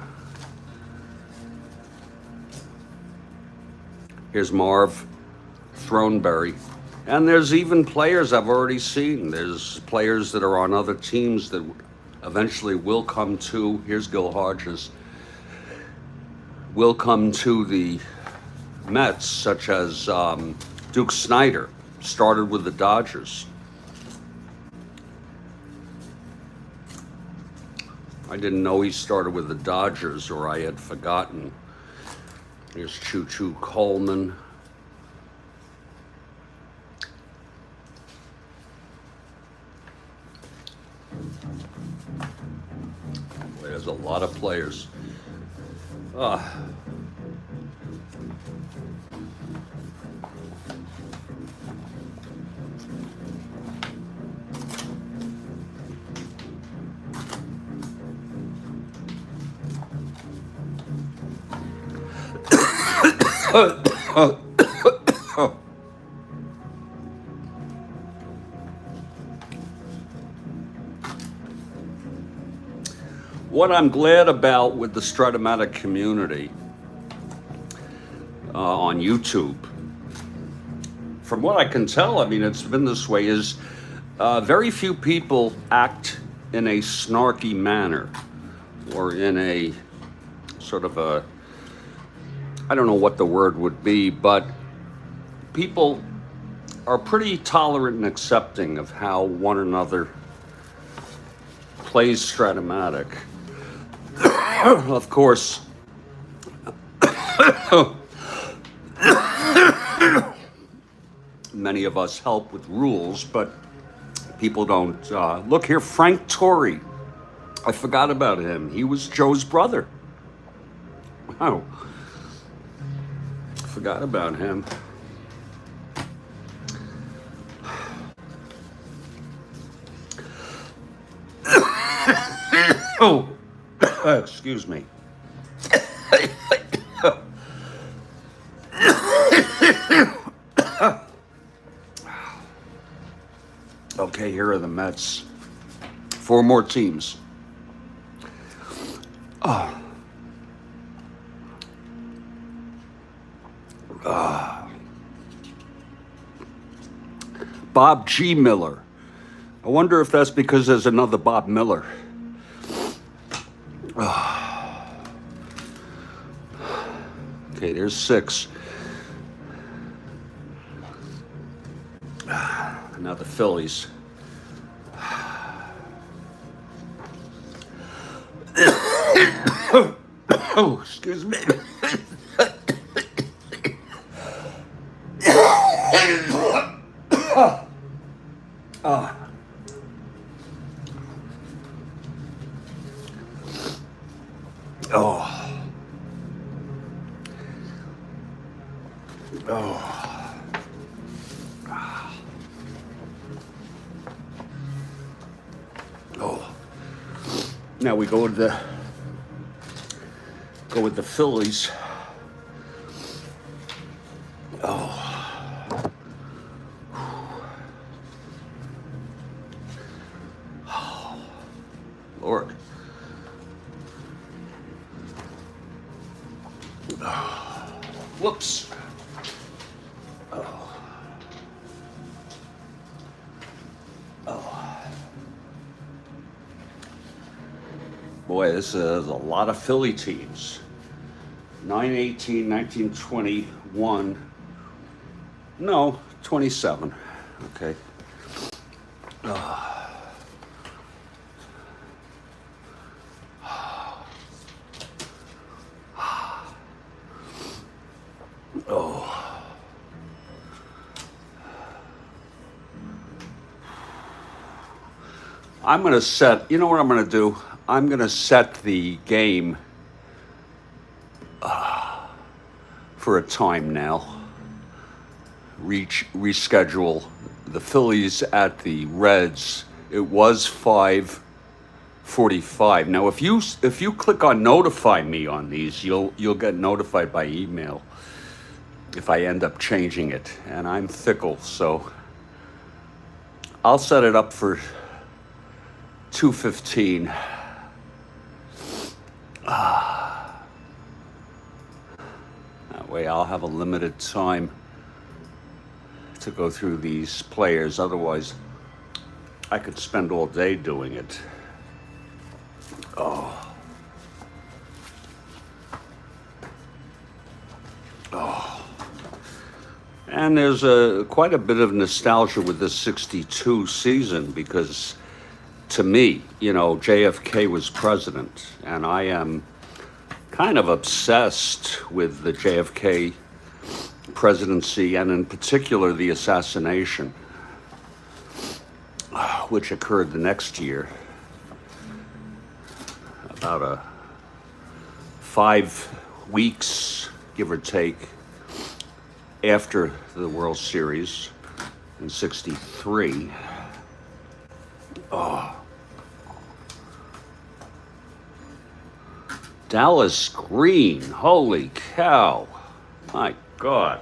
Here's Marv Throneberry. And there's even players I've already seen. There's players that are on other teams that eventually will come to, here's Gil Hodges, will come to the Mets, such as Duke Snider, started with the Dodgers. I didn't know he started with the Dodgers, or I had forgotten. Here's Choo Choo Coleman. There's a lot of players. What I'm glad about with the Strat-O-Matic community on YouTube, from what I can tell, I mean, it's been this way, is very few people act in a snarky manner or in a sort of a, I don't know what the word would be, but people are pretty tolerant and accepting of how one another plays Strat-O-Matic. Of course, many of us help with rules, but people don't. Look here, Frank Torrey. I forgot about him. He was Joe's brother. Wow. Forgot about him. Oh, excuse me. Okay, here are the Mets. 4 more teams. Bob G. Miller. I wonder if that's because there's another Bob Miller. Okay, there's 6. Now the Phillies. Oh, excuse me. Now we go with the Phillies. Lord. Whoops. Boy, this is a lot of Philly teams. 9/18, 1921. No, 27. Okay. I'm going to set, you know what I'm going to do? I'm going to set the game for a time now. Reschedule the Phillies at the Reds. It was 5:45. Now, if you click on notify me on these, you'll get notified by email if I end up changing it. And I'm fickle, so I'll set it up for 2:15. That way I'll have a limited time to go through these players. Otherwise, I could spend all day doing it. Oh. And there's quite a bit of nostalgia with this 62 season because to me, you know, JFK was president, and I am kind of obsessed with the JFK presidency, and in particular the assassination, which occurred the next year, about 5 weeks, give or take, after the World Series in 63. Oh. Dallas Green, holy cow. My God.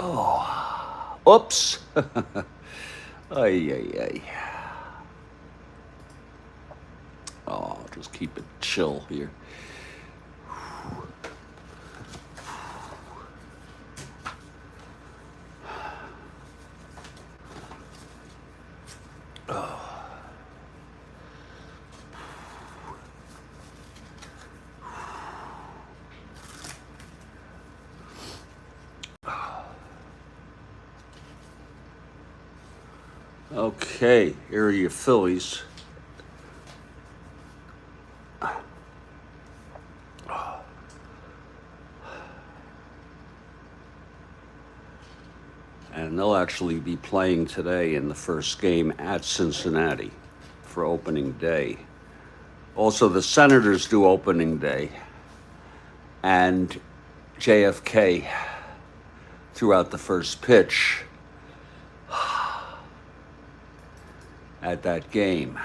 Oh, oops. Ay, ay, ay. Oh, just keep it chill here. Okay, here are your Phillies. And they'll actually be playing today in the first game at Cincinnati for opening day. Also, the Senators do opening day, and JFK threw out the first pitch at that game.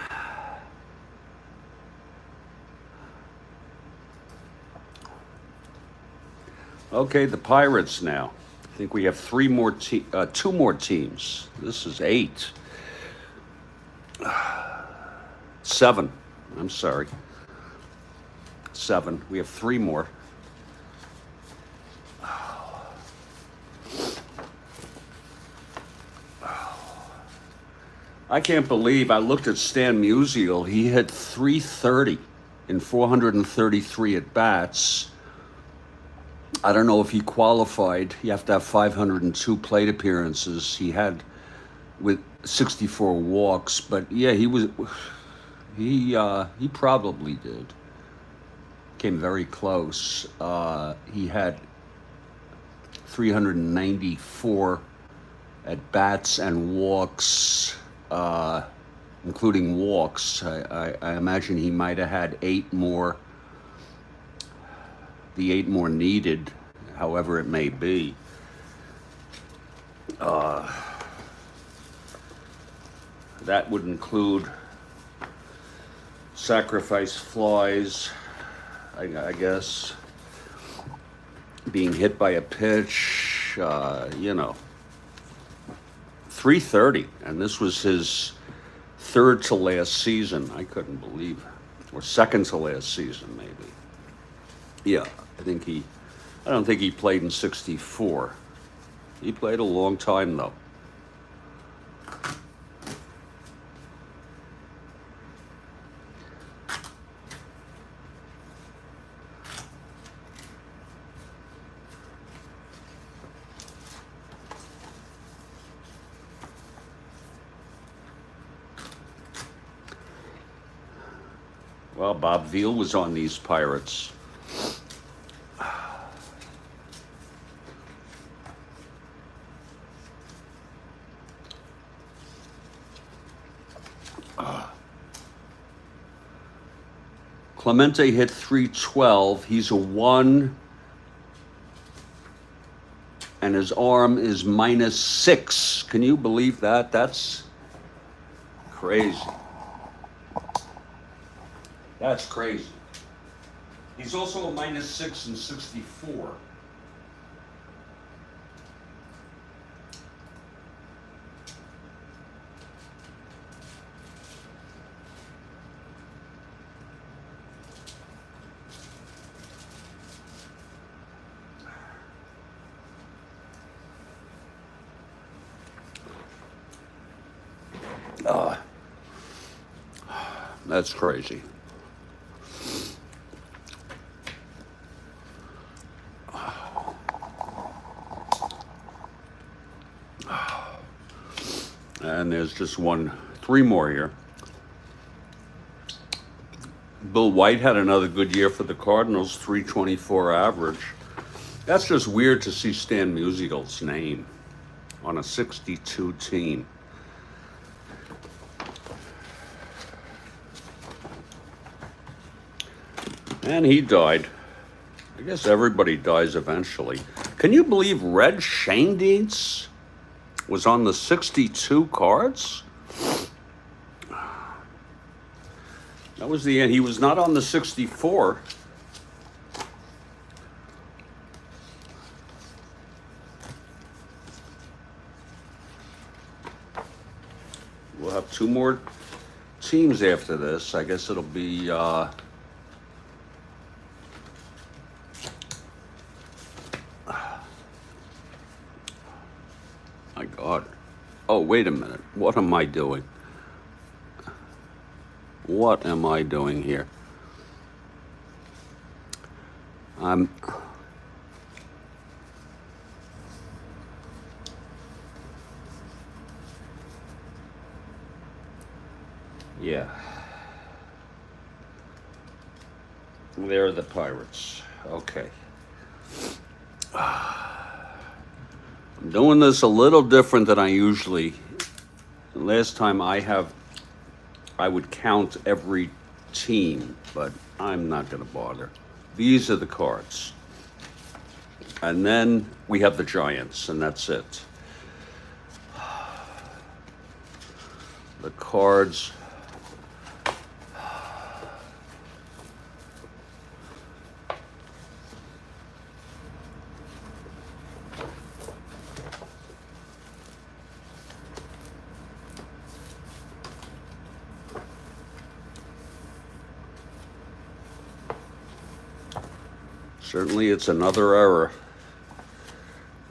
Okay, the Pirates now. I think we have two more teams. This is 8. 7. I'm sorry. 7. We have 3 more. I can't believe I looked at Stan Musial. He hit .330 in 433 at-bats. I don't know if he qualified. You have to have 502 plate appearances. He had with 64 walks, but yeah, he probably did. Came very close. He had 394 at bats and walks, including walks. I imagine he might have had 8 more. The 8 more needed, however it may be. That would include sacrifice flies, I guess, being hit by a pitch, 330, and this was his 3rd to last season. I couldn't believe it. Or 2nd to last season, maybe. Yeah, I don't think he played in 64. He played a long time, though. Well, Bob Veal was on these Pirates. Clemente hit .312. He's a 1, and his arm is -6. Can you believe that? That's crazy. That's crazy. He's also a -6 in 64. That's crazy. And there's just three more here. Bill White had another good year for the Cardinals, 324 average. That's just weird to see Stan Musical's name on a 62 team. And he died. I guess everybody dies eventually. Can you believe Red Schoendienst was on the 62 cards? That was the end. He was not on the 64. We'll have two more teams after this. I guess it'll be my God. Oh, wait a minute. What am I doing? What am I doing here? Yeah. They're the Pirates. Okay. I'm doing this a little different than I usually. Last time I would count every team, but I'm not going to bother. These are the cards. And then we have the Giants, and that's it. The cards. Certainly, it's another era.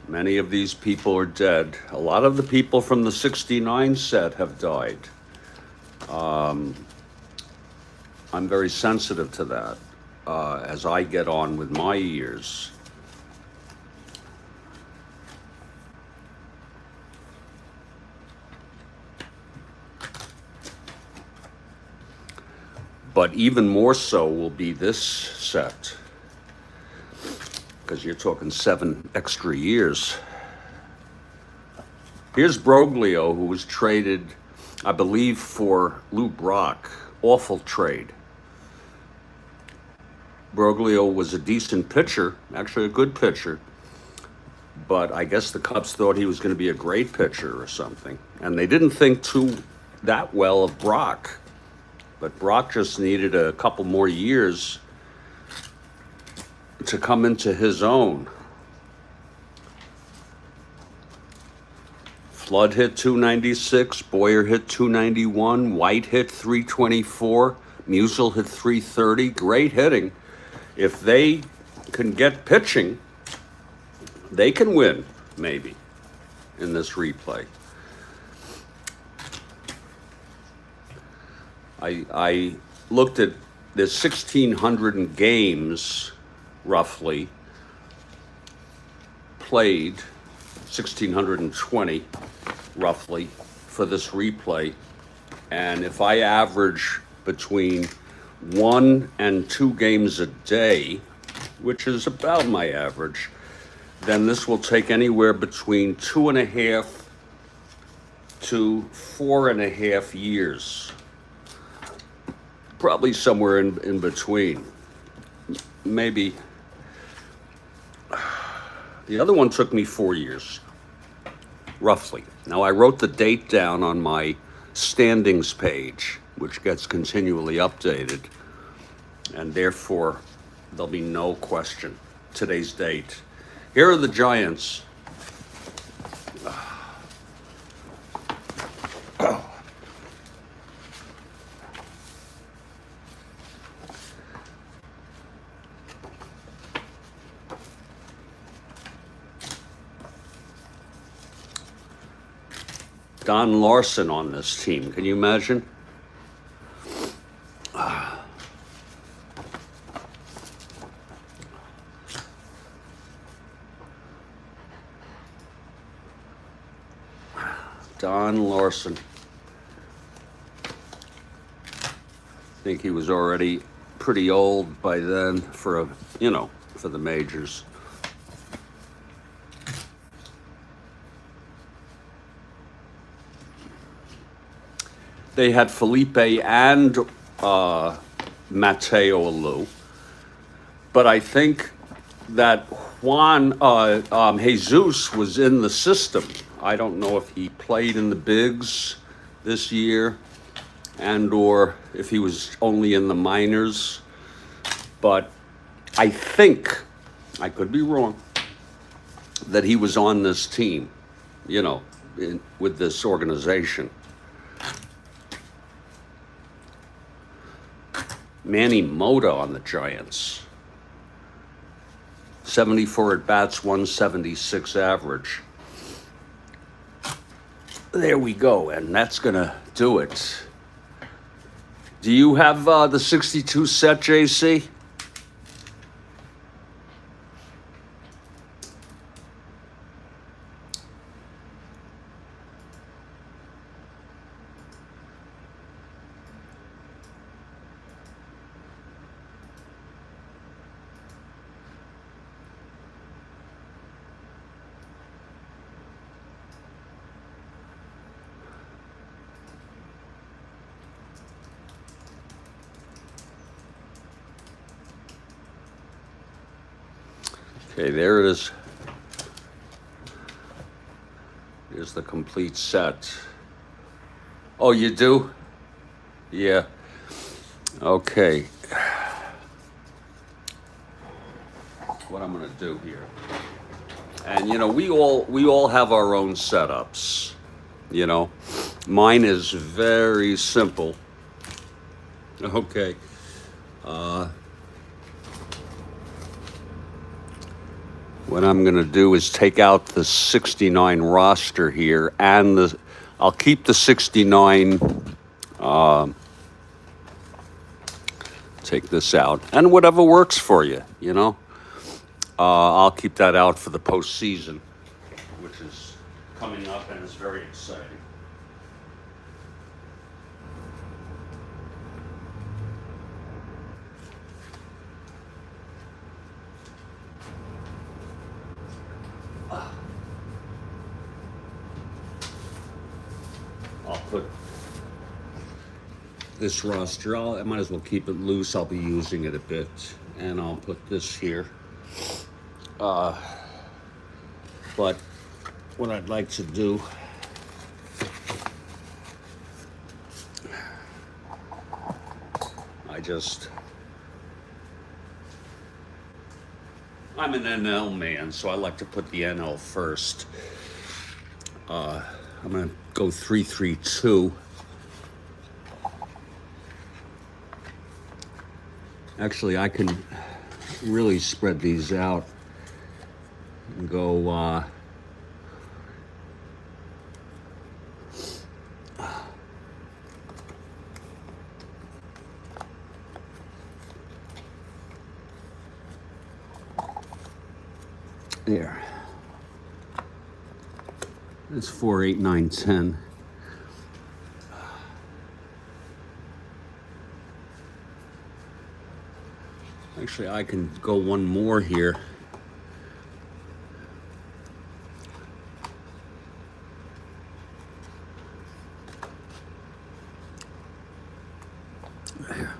Many of these people are dead. A lot of the people from the 69 set have died. I'm very sensitive to that as I get on with my years. But even more so will be this set, because you're talking 7 extra years. Here's Broglio, who was traded, I believe, for Lou Brock. Awful trade. Broglio was a decent pitcher, actually a good pitcher, but I guess the Cubs thought he was going to be a great pitcher or something. And they didn't think that well of Brock. But Brock just needed a couple more years to come into his own. Flood hit 296, Boyer hit 291, White hit 324, Musial hit 330. Great hitting. If they can get pitching, they can win, maybe, in this replay. I looked at there's 1,600 games roughly played, 1,620 roughly for this replay. And if I average between 1 and 2 games a day, which is about my average, then this will take anywhere between 2.5 to 4.5 years. Probably somewhere in between. Maybe. The other one took me 4 years, roughly. Now, I wrote the date down on my standings page, which gets continually updated, and therefore there'll be no question. Today's date. Here are the Giants. Don Larson on this team. Can you imagine? Don Larson. I think he was already pretty old by then for for the majors. They had Felipe and Mateo Alou, but I think that Jesus was in the system. I don't know if he played in the bigs this year or if he was only in the minors, but I think, I could be wrong, that he was on this team, with this organization. Manny Mota on the Giants. 74 at bats, 176 average. There we go, and that's gonna do it. Do you have the 62 set, JC? Okay, there it is. Here's the complete set. Oh, you do? Yeah. Okay. What I'm gonna do here. And we all have our own setups. Mine is very simple. Okay. What I'm going to do is take out the 69 roster here, and I'll keep the 69, take this out, and whatever works for you, I'll keep that out for the postseason, which is coming up and is very exciting. I'll put this roster, I might as well keep it loose. I'll be using it a bit, and I'll put this here. But what I'd like to do, I'm an NL man, so I like to put the NL first. I'm going to go 3-3-2. Actually, I can really spread these out and go there. It's 4, 8, 9, 10. Actually, I can go one more here. There.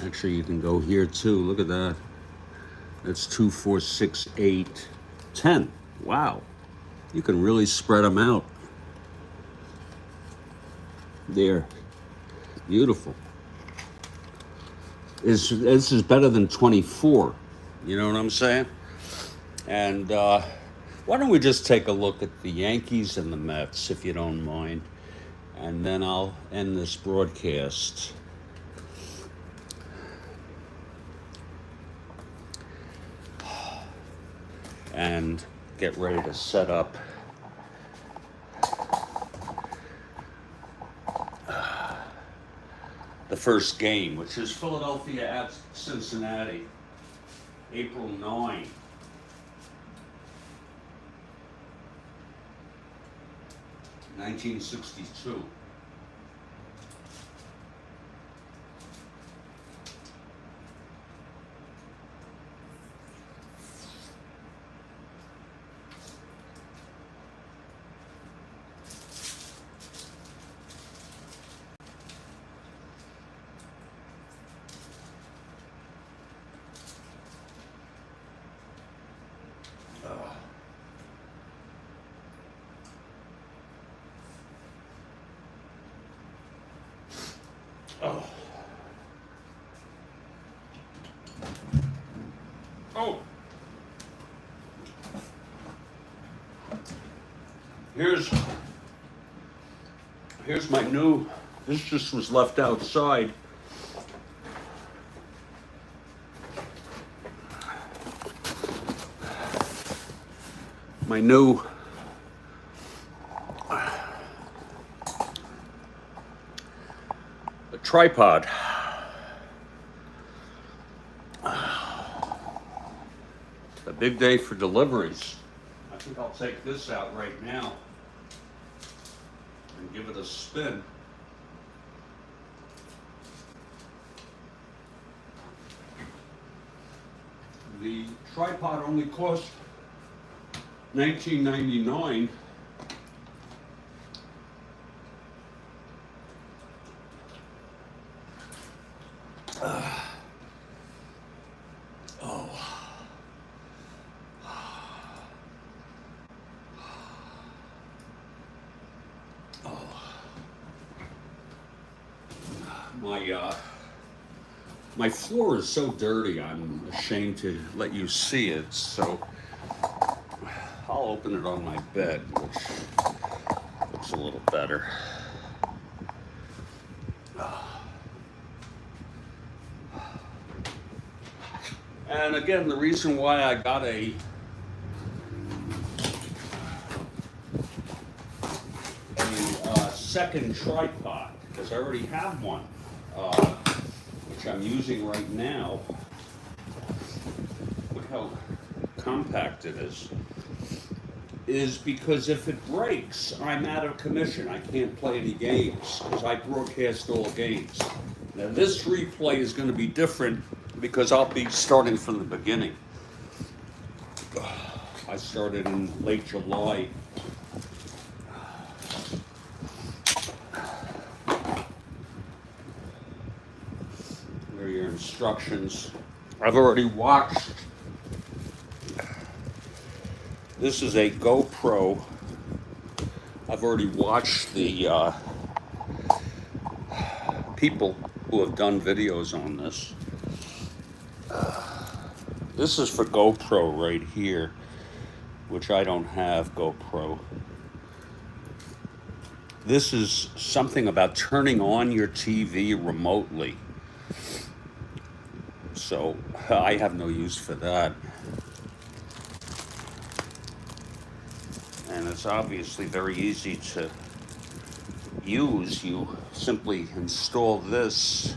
Actually, you can go here too. Look at that. That's 2, 4, 6, 8, 10. Wow. You can really spread them out. They're beautiful. This is better than 24. You know what I'm saying? And why don't we just take a look at the Yankees and the Mets, if you don't mind, and then I'll end this broadcast. And get ready to set up the first game, which is Philadelphia at Cincinnati, April 9. (1962). Oh. Oh. Here's my new, this just was left outside. My new tripod. A big day for deliveries. I think I'll take this out right now and give it a spin. The tripod only cost $19.99. My floor is so dirty, I'm ashamed to let you see it, so I'll open it on my bed, which looks a little better. And again, the reason why I got a second tripod, because I already have one, which I'm using right now. Look how compact it is because if it breaks, I'm out of commission. I can't play any games because I broadcast all games. Now this replay is going to be different because I'll be starting from the beginning. I started in late July. There are your instructions. I've already watched. This is a GoPro. I've already watched the people who have done videos on this. This is for GoPro right here, which I don't have GoPro. This is something about turning on your TV remotely. So I have no use for that. And it's obviously very easy to use. You simply install this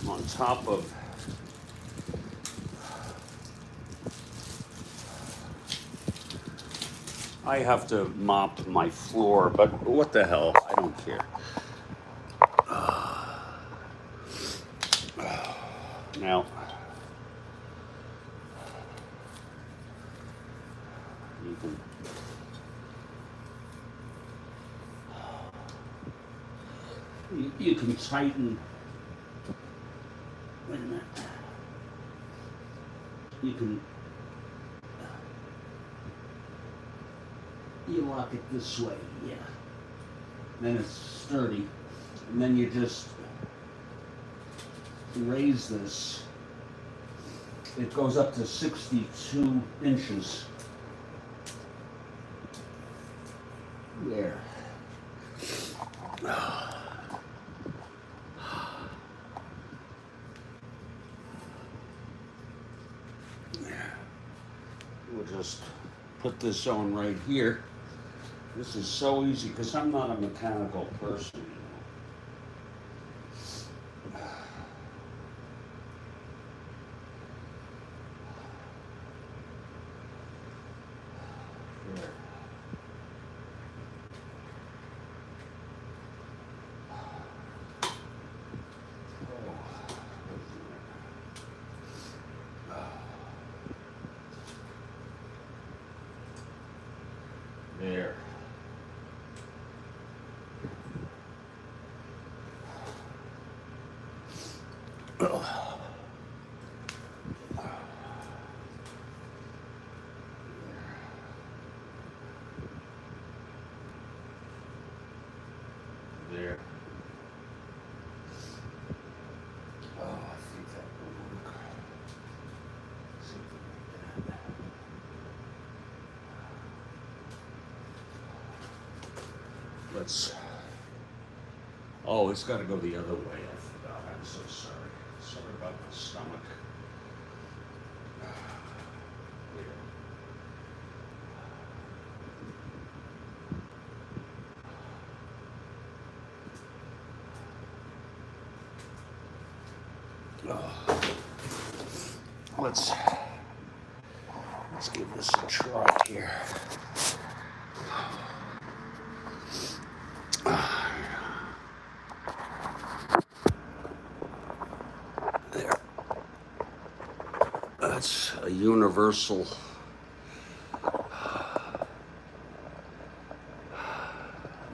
on top of I have to mop my floor, but what the hell, I don't care. Now, you can tighten. Wait a minute. you lock it this way, yeah. Then it's sturdy. And then you just raise this. It goes up to 62 inches. There. We'll just put this on right here. This is so easy because I'm not a mechanical person. There. There. Oh, I think that will work. See if we can get that. Let's. Oh, it's got to go the other way. I forgot. I'm so sorry. Sorry about my stomach. Let's give this a try here. There. That's a universal.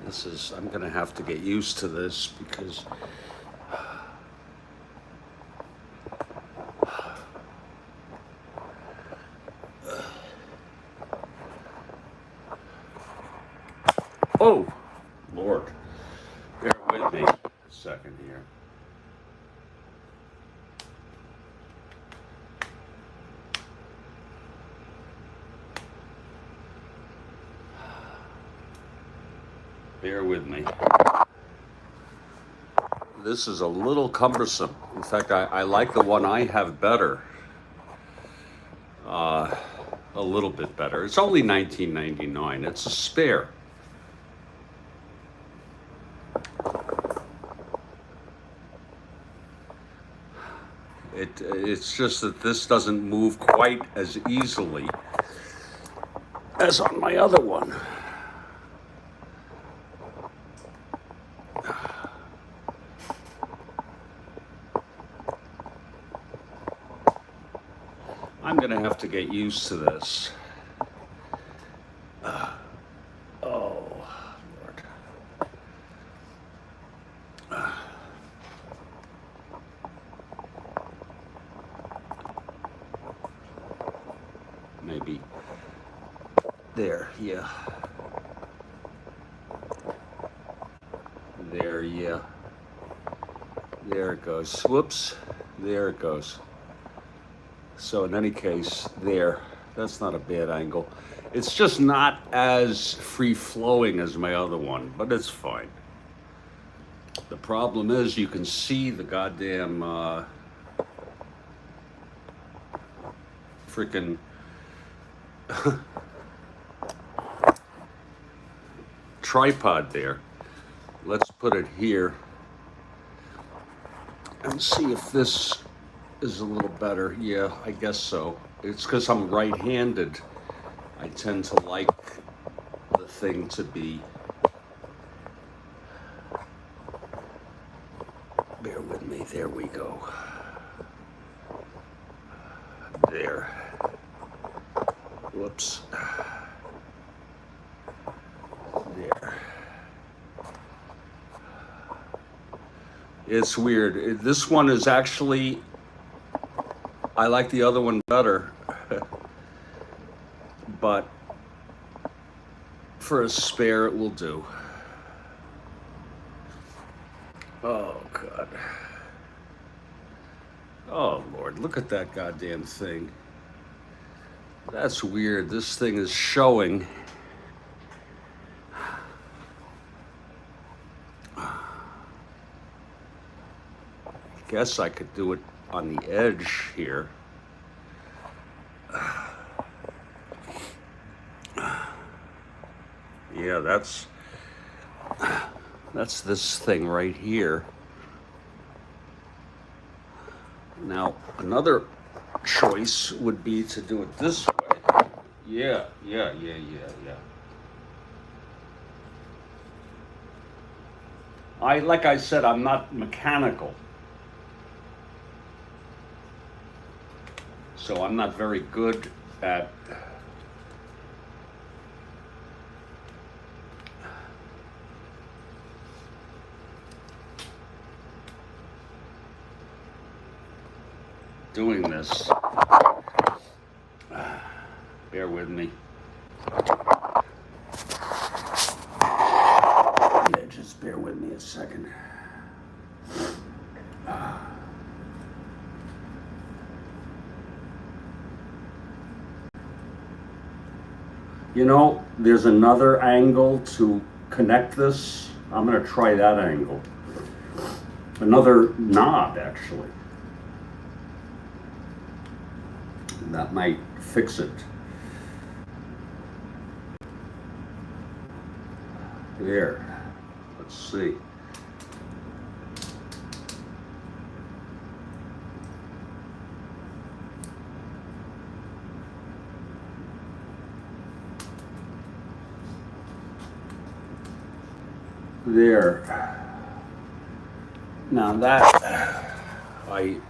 This is, I'm gonna have to get used to this because oh, Lord, bear with me a second here. Bear with me. This is a little cumbersome. In fact, I like the one I have better. A little bit better. It's only $19.99. It's a spare. It's just that this doesn't move quite as easily as on my other one. I'm going to have to get used to this. Oh, Lord. Maybe. There, yeah. There, yeah. There it goes. Whoops. There it goes. So in any case, there, that's not a bad angle. It's just not as free-flowing as my other one, but it's fine. The problem is you can see the goddamn freaking tripod there. Let's put it here and see if this is a little better. Yeah, I guess so. It's because I'm right-handed. I tend to like the thing to be. Bear with me. There we go. There. Whoops. There. It's weird. This one is actually, I like the other one better. but for a spare it will do. Oh, God. Oh, Lord, look at that goddamn thing. That's weird. This thing is showing. Guess I could do it on the edge here. Yeah, that's this thing right here. Now, another choice would be to do it this way. Yeah. Like I said, I'm not mechanical. So I'm not very good at doing this. Bear with me. Yeah, just bear with me a second. You know, there's another angle to connect this. I'm going to try that angle. Another knob, actually. That might fix it. There. Let's see. There. Now that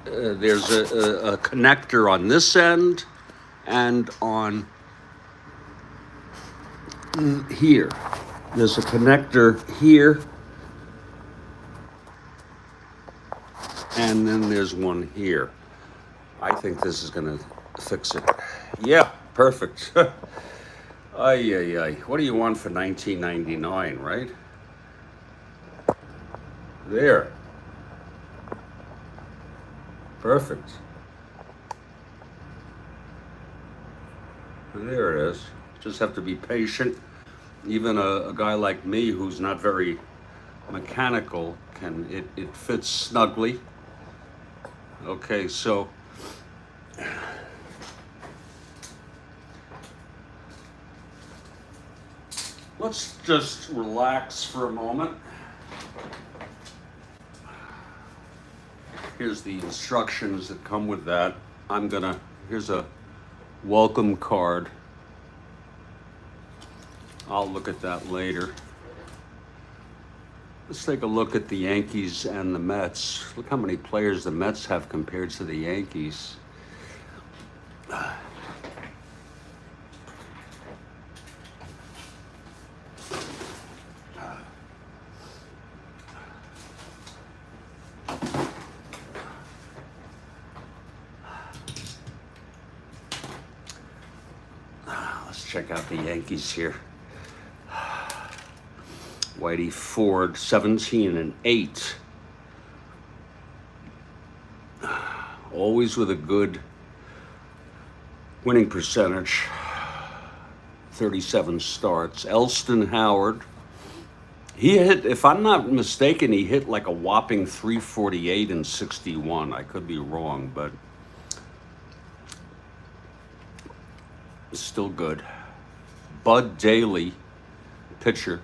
there's a connector on this end and on here. There's a connector here, and then there's one here. I think this is gonna fix it. Yeah, perfect. Ay. What do you want for 1999, right? There. Perfect. There it is. Just have to be patient. Even a guy like me who's not very mechanical it fits snugly. Okay, so let's just relax for a moment. Here's the instructions that come with that. Here's a welcome card. I'll look at that later. Let's take a look at the Yankees and the Mets. Look how many players the Mets have compared to the Yankees. Let's check out the Yankees here. Whitey Ford, 17-8. Always with a good winning percentage. 37 starts. Elston Howard. He hit, if I'm not mistaken, he hit like a whopping 348 and 61. I could be wrong, but still good. Bud Daly, pitcher.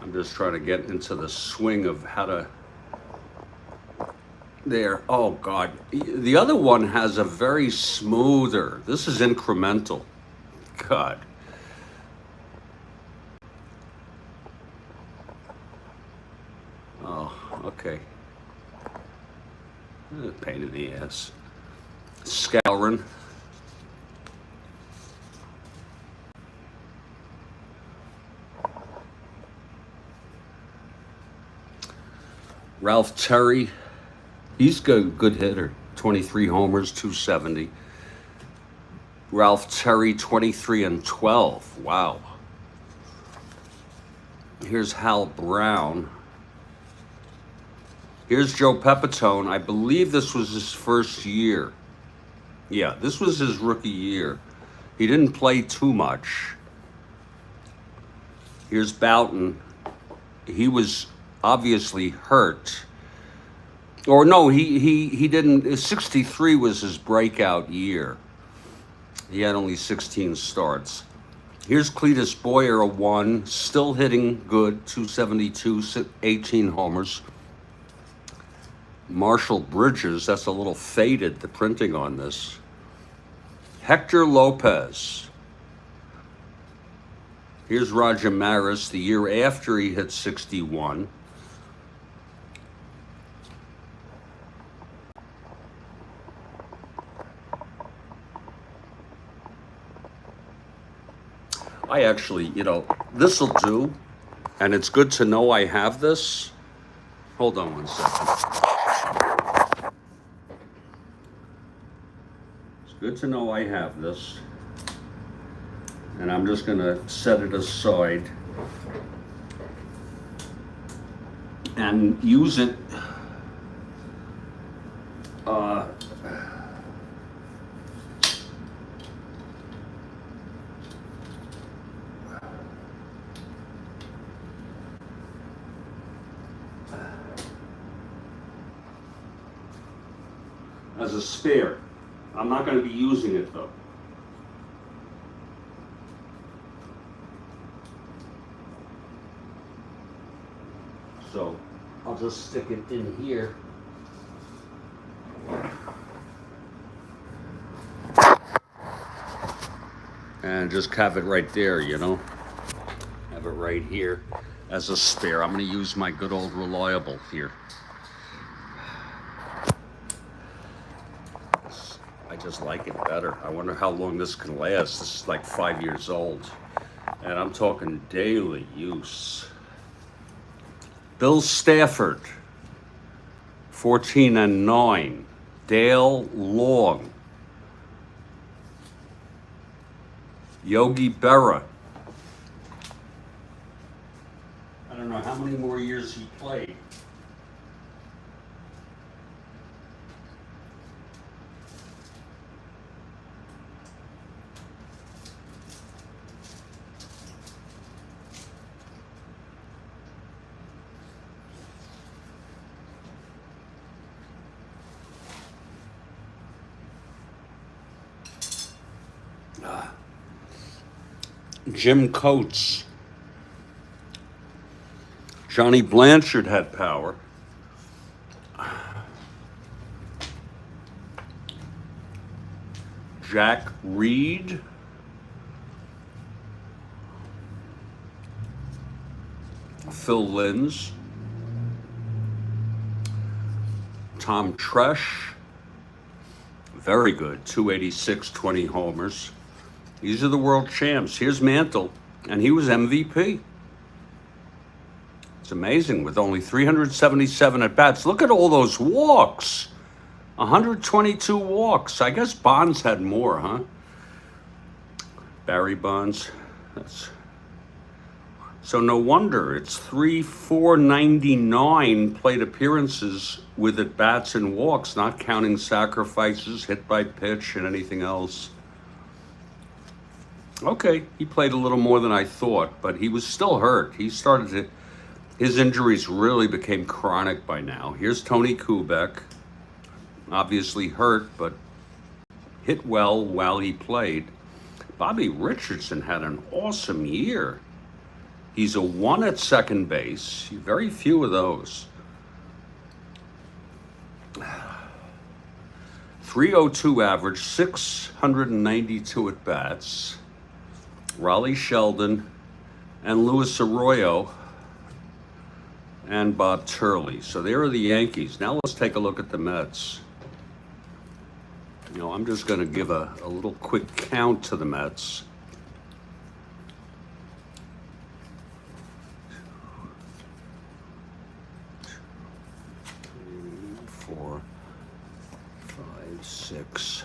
I'm just trying to get into the swing of how to. There. Oh, God. The other one has a very smoother. This is incremental. God. Oh, okay. Pain in the ass. Scouring. Ralph Terry, he's good hitter. 23 homers, 270. Ralph Terry, 23 and 12. Wow. Here's Hal Brown. Here's Joe Pepitone. I believe this was his first year. Yeah, this was his rookie year. He didn't play too much. Here's Boughton. He was obviously hurt. Or no, he didn't. 63 was his breakout year. He had only 16 starts. Here's Cletus Boyer, a 1, still hitting good, 272, 18 homers. Marshall Bridges, that's a little faded, the printing on this. Hector Lopez. Here's Roger Maris, the year after he hit 61. I actually, this'll do, and it's good to know I have this. Hold on 1 second. It's good to know I have this. And I'm just going to set it aside and use it as a spare. I'm not going to be using it though. So I'll just stick it in here. And just have it right there, Have it right here as a spare. I'm going to use my good old reliable here. I just like it better. I wonder how long this can last. This is like 5 years old. And I'm talking daily use. Bill Stafford, 14 and 9. Dale Long. Yogi Berra. I don't know how many more years he played. Jim Coates. Johnny Blanchard had power. Jack Reed. Phil Linz. Tom Tresh. Very good. 286, 20 homers. These are the world champs. Here's Mantle, and he was MVP. It's amazing with only 377 at-bats. Look at all those walks. 122 walks. I guess Bonds had more, huh? Barry Bonds. So no wonder. It's 499 plate appearances with at-bats and walks, not counting sacrifices, hit by pitch, and anything else. Okay, he played a little more than I thought, but he was still hurt. His injuries really became chronic by now. Here's Tony Kubek, obviously hurt, but hit well while he played. Bobby Richardson had an awesome year. He's a 1 at second base. Very few of those. 302 average, 692 at bats. Raleigh Sheldon and Luis Arroyo and Bob Turley. So there are the Yankees. Now let's take a look at the Mets. I'm just going to give a little quick count to the Mets. 6.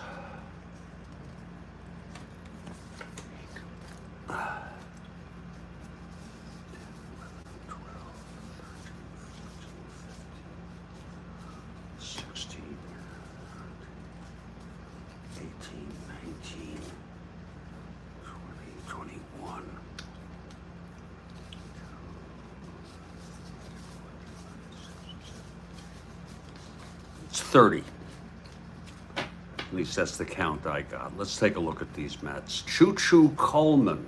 It's 30. At least that's the count I got. Let's take a look at these Mets. Choo-Choo Coleman.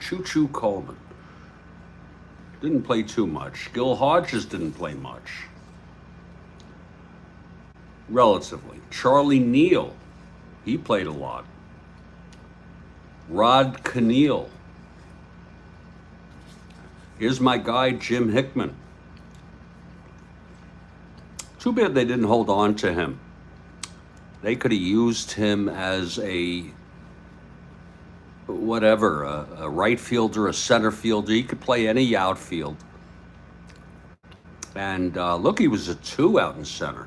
Choo-Choo Coleman. Didn't play too much. Gil Hodges didn't play much. Relatively. Charlie Neal. He played a lot. Rod Keneal. Here's my guy, Jim Hickman. Too bad they didn't hold on to him. They could have used him as a right fielder, a center fielder. He could play any outfield. And look, he was a 2 out in center.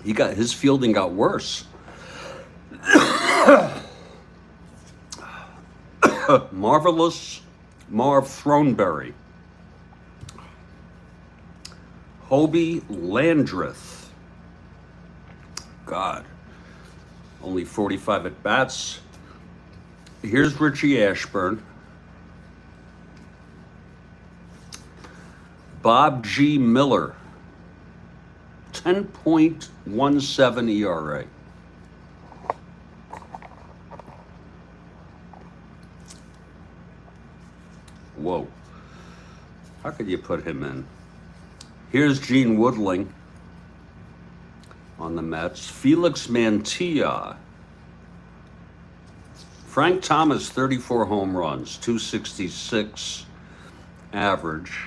His fielding got worse. Marvelous Marv Throneberry. Hobie Landreth. God, only 45 at bats. Here's Richie Ashburn. Bob G. Miller. 10.17 ERA. Whoa. How could you put him in? Here's Gene Woodling on the Mets. Felix Mantilla. Frank Thomas, 34 home runs, 266 average,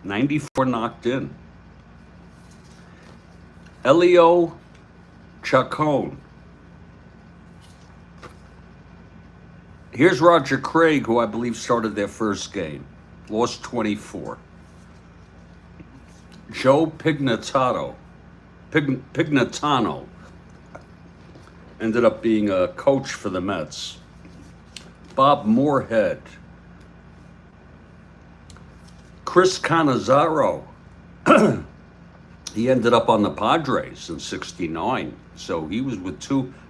94 knocked in. Elio Chacon. Here's Roger Craig, who I believe started their first game. Lost 24. Joe Pignatano ended up being a coach for the Mets. Bob Moorhead. Chris Cannizzaro. He ended up on the Padres in '69. So he was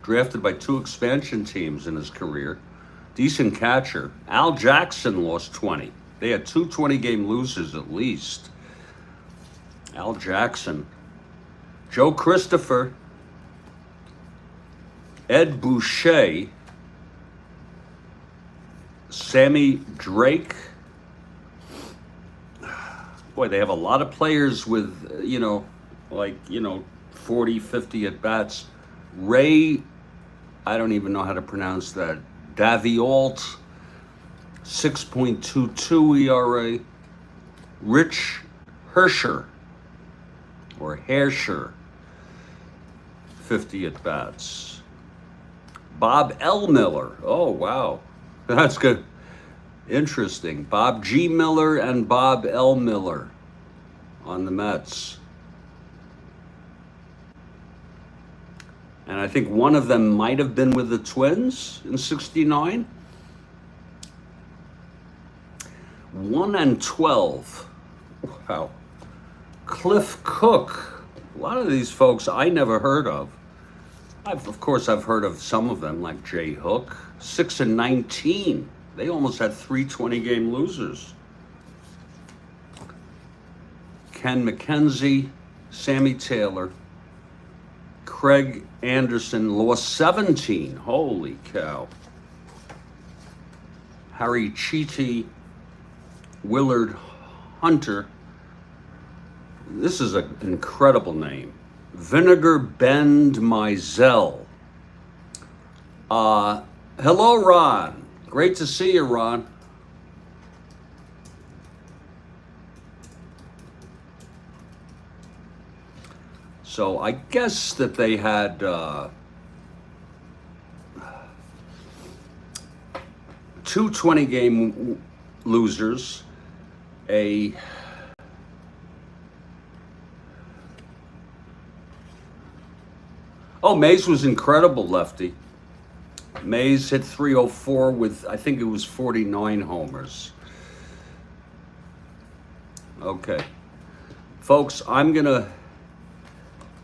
drafted by 2 expansion teams in his career. Decent catcher. Al Jackson lost 20. They had 2 20-game losers at least. Al Jackson. Joe Christopher. Ed Boucher. Sammy Drake. Boy, they have a lot of players with, 40, 50 at-bats. Ray, I don't even know how to pronounce that. Daviault, 6.22 ERA. Rich Hersher, 50 at-bats. Bob L. Miller. Oh, wow. That's good. Interesting. Bob G. Miller and Bob L. Miller on the Mets. And I think one of them might have been with the Twins in '69. 1 and 12. Wow. Cliff Cook. A lot of these folks I never heard of. Of course, I've heard of some of them, like Jay Hook. 6 and 19. They almost had 3 20-game losers. Ken McKenzie, Sammy Taylor, Craig Anderson lost 17. Holy cow. Harry Cheety, Willard Hunter. This is an incredible name. Vinegar Bend Mizell. Hello, Ron. Great to see you, Ron. So I guess that they had 2 20-game losers, a Oh, Mays was incredible, lefty. Mays hit 304 with, I think it was 49 homers. Okay. Folks, I'm going to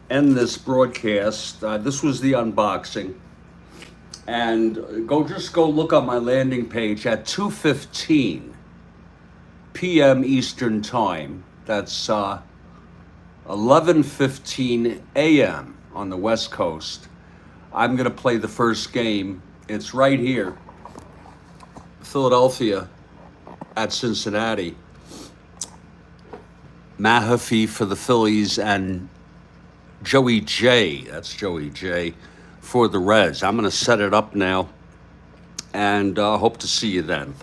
end this broadcast. This was the unboxing. And just go look on my landing page at 2:15 p.m. Eastern Time. That's 11:15 a.m. on the West Coast. I'm going to play the first game. It's right here. Philadelphia at Cincinnati. Mahaffey for the Phillies and Joey J, that's Joey J, for the Reds. I'm going to set it up now and hope to see you then.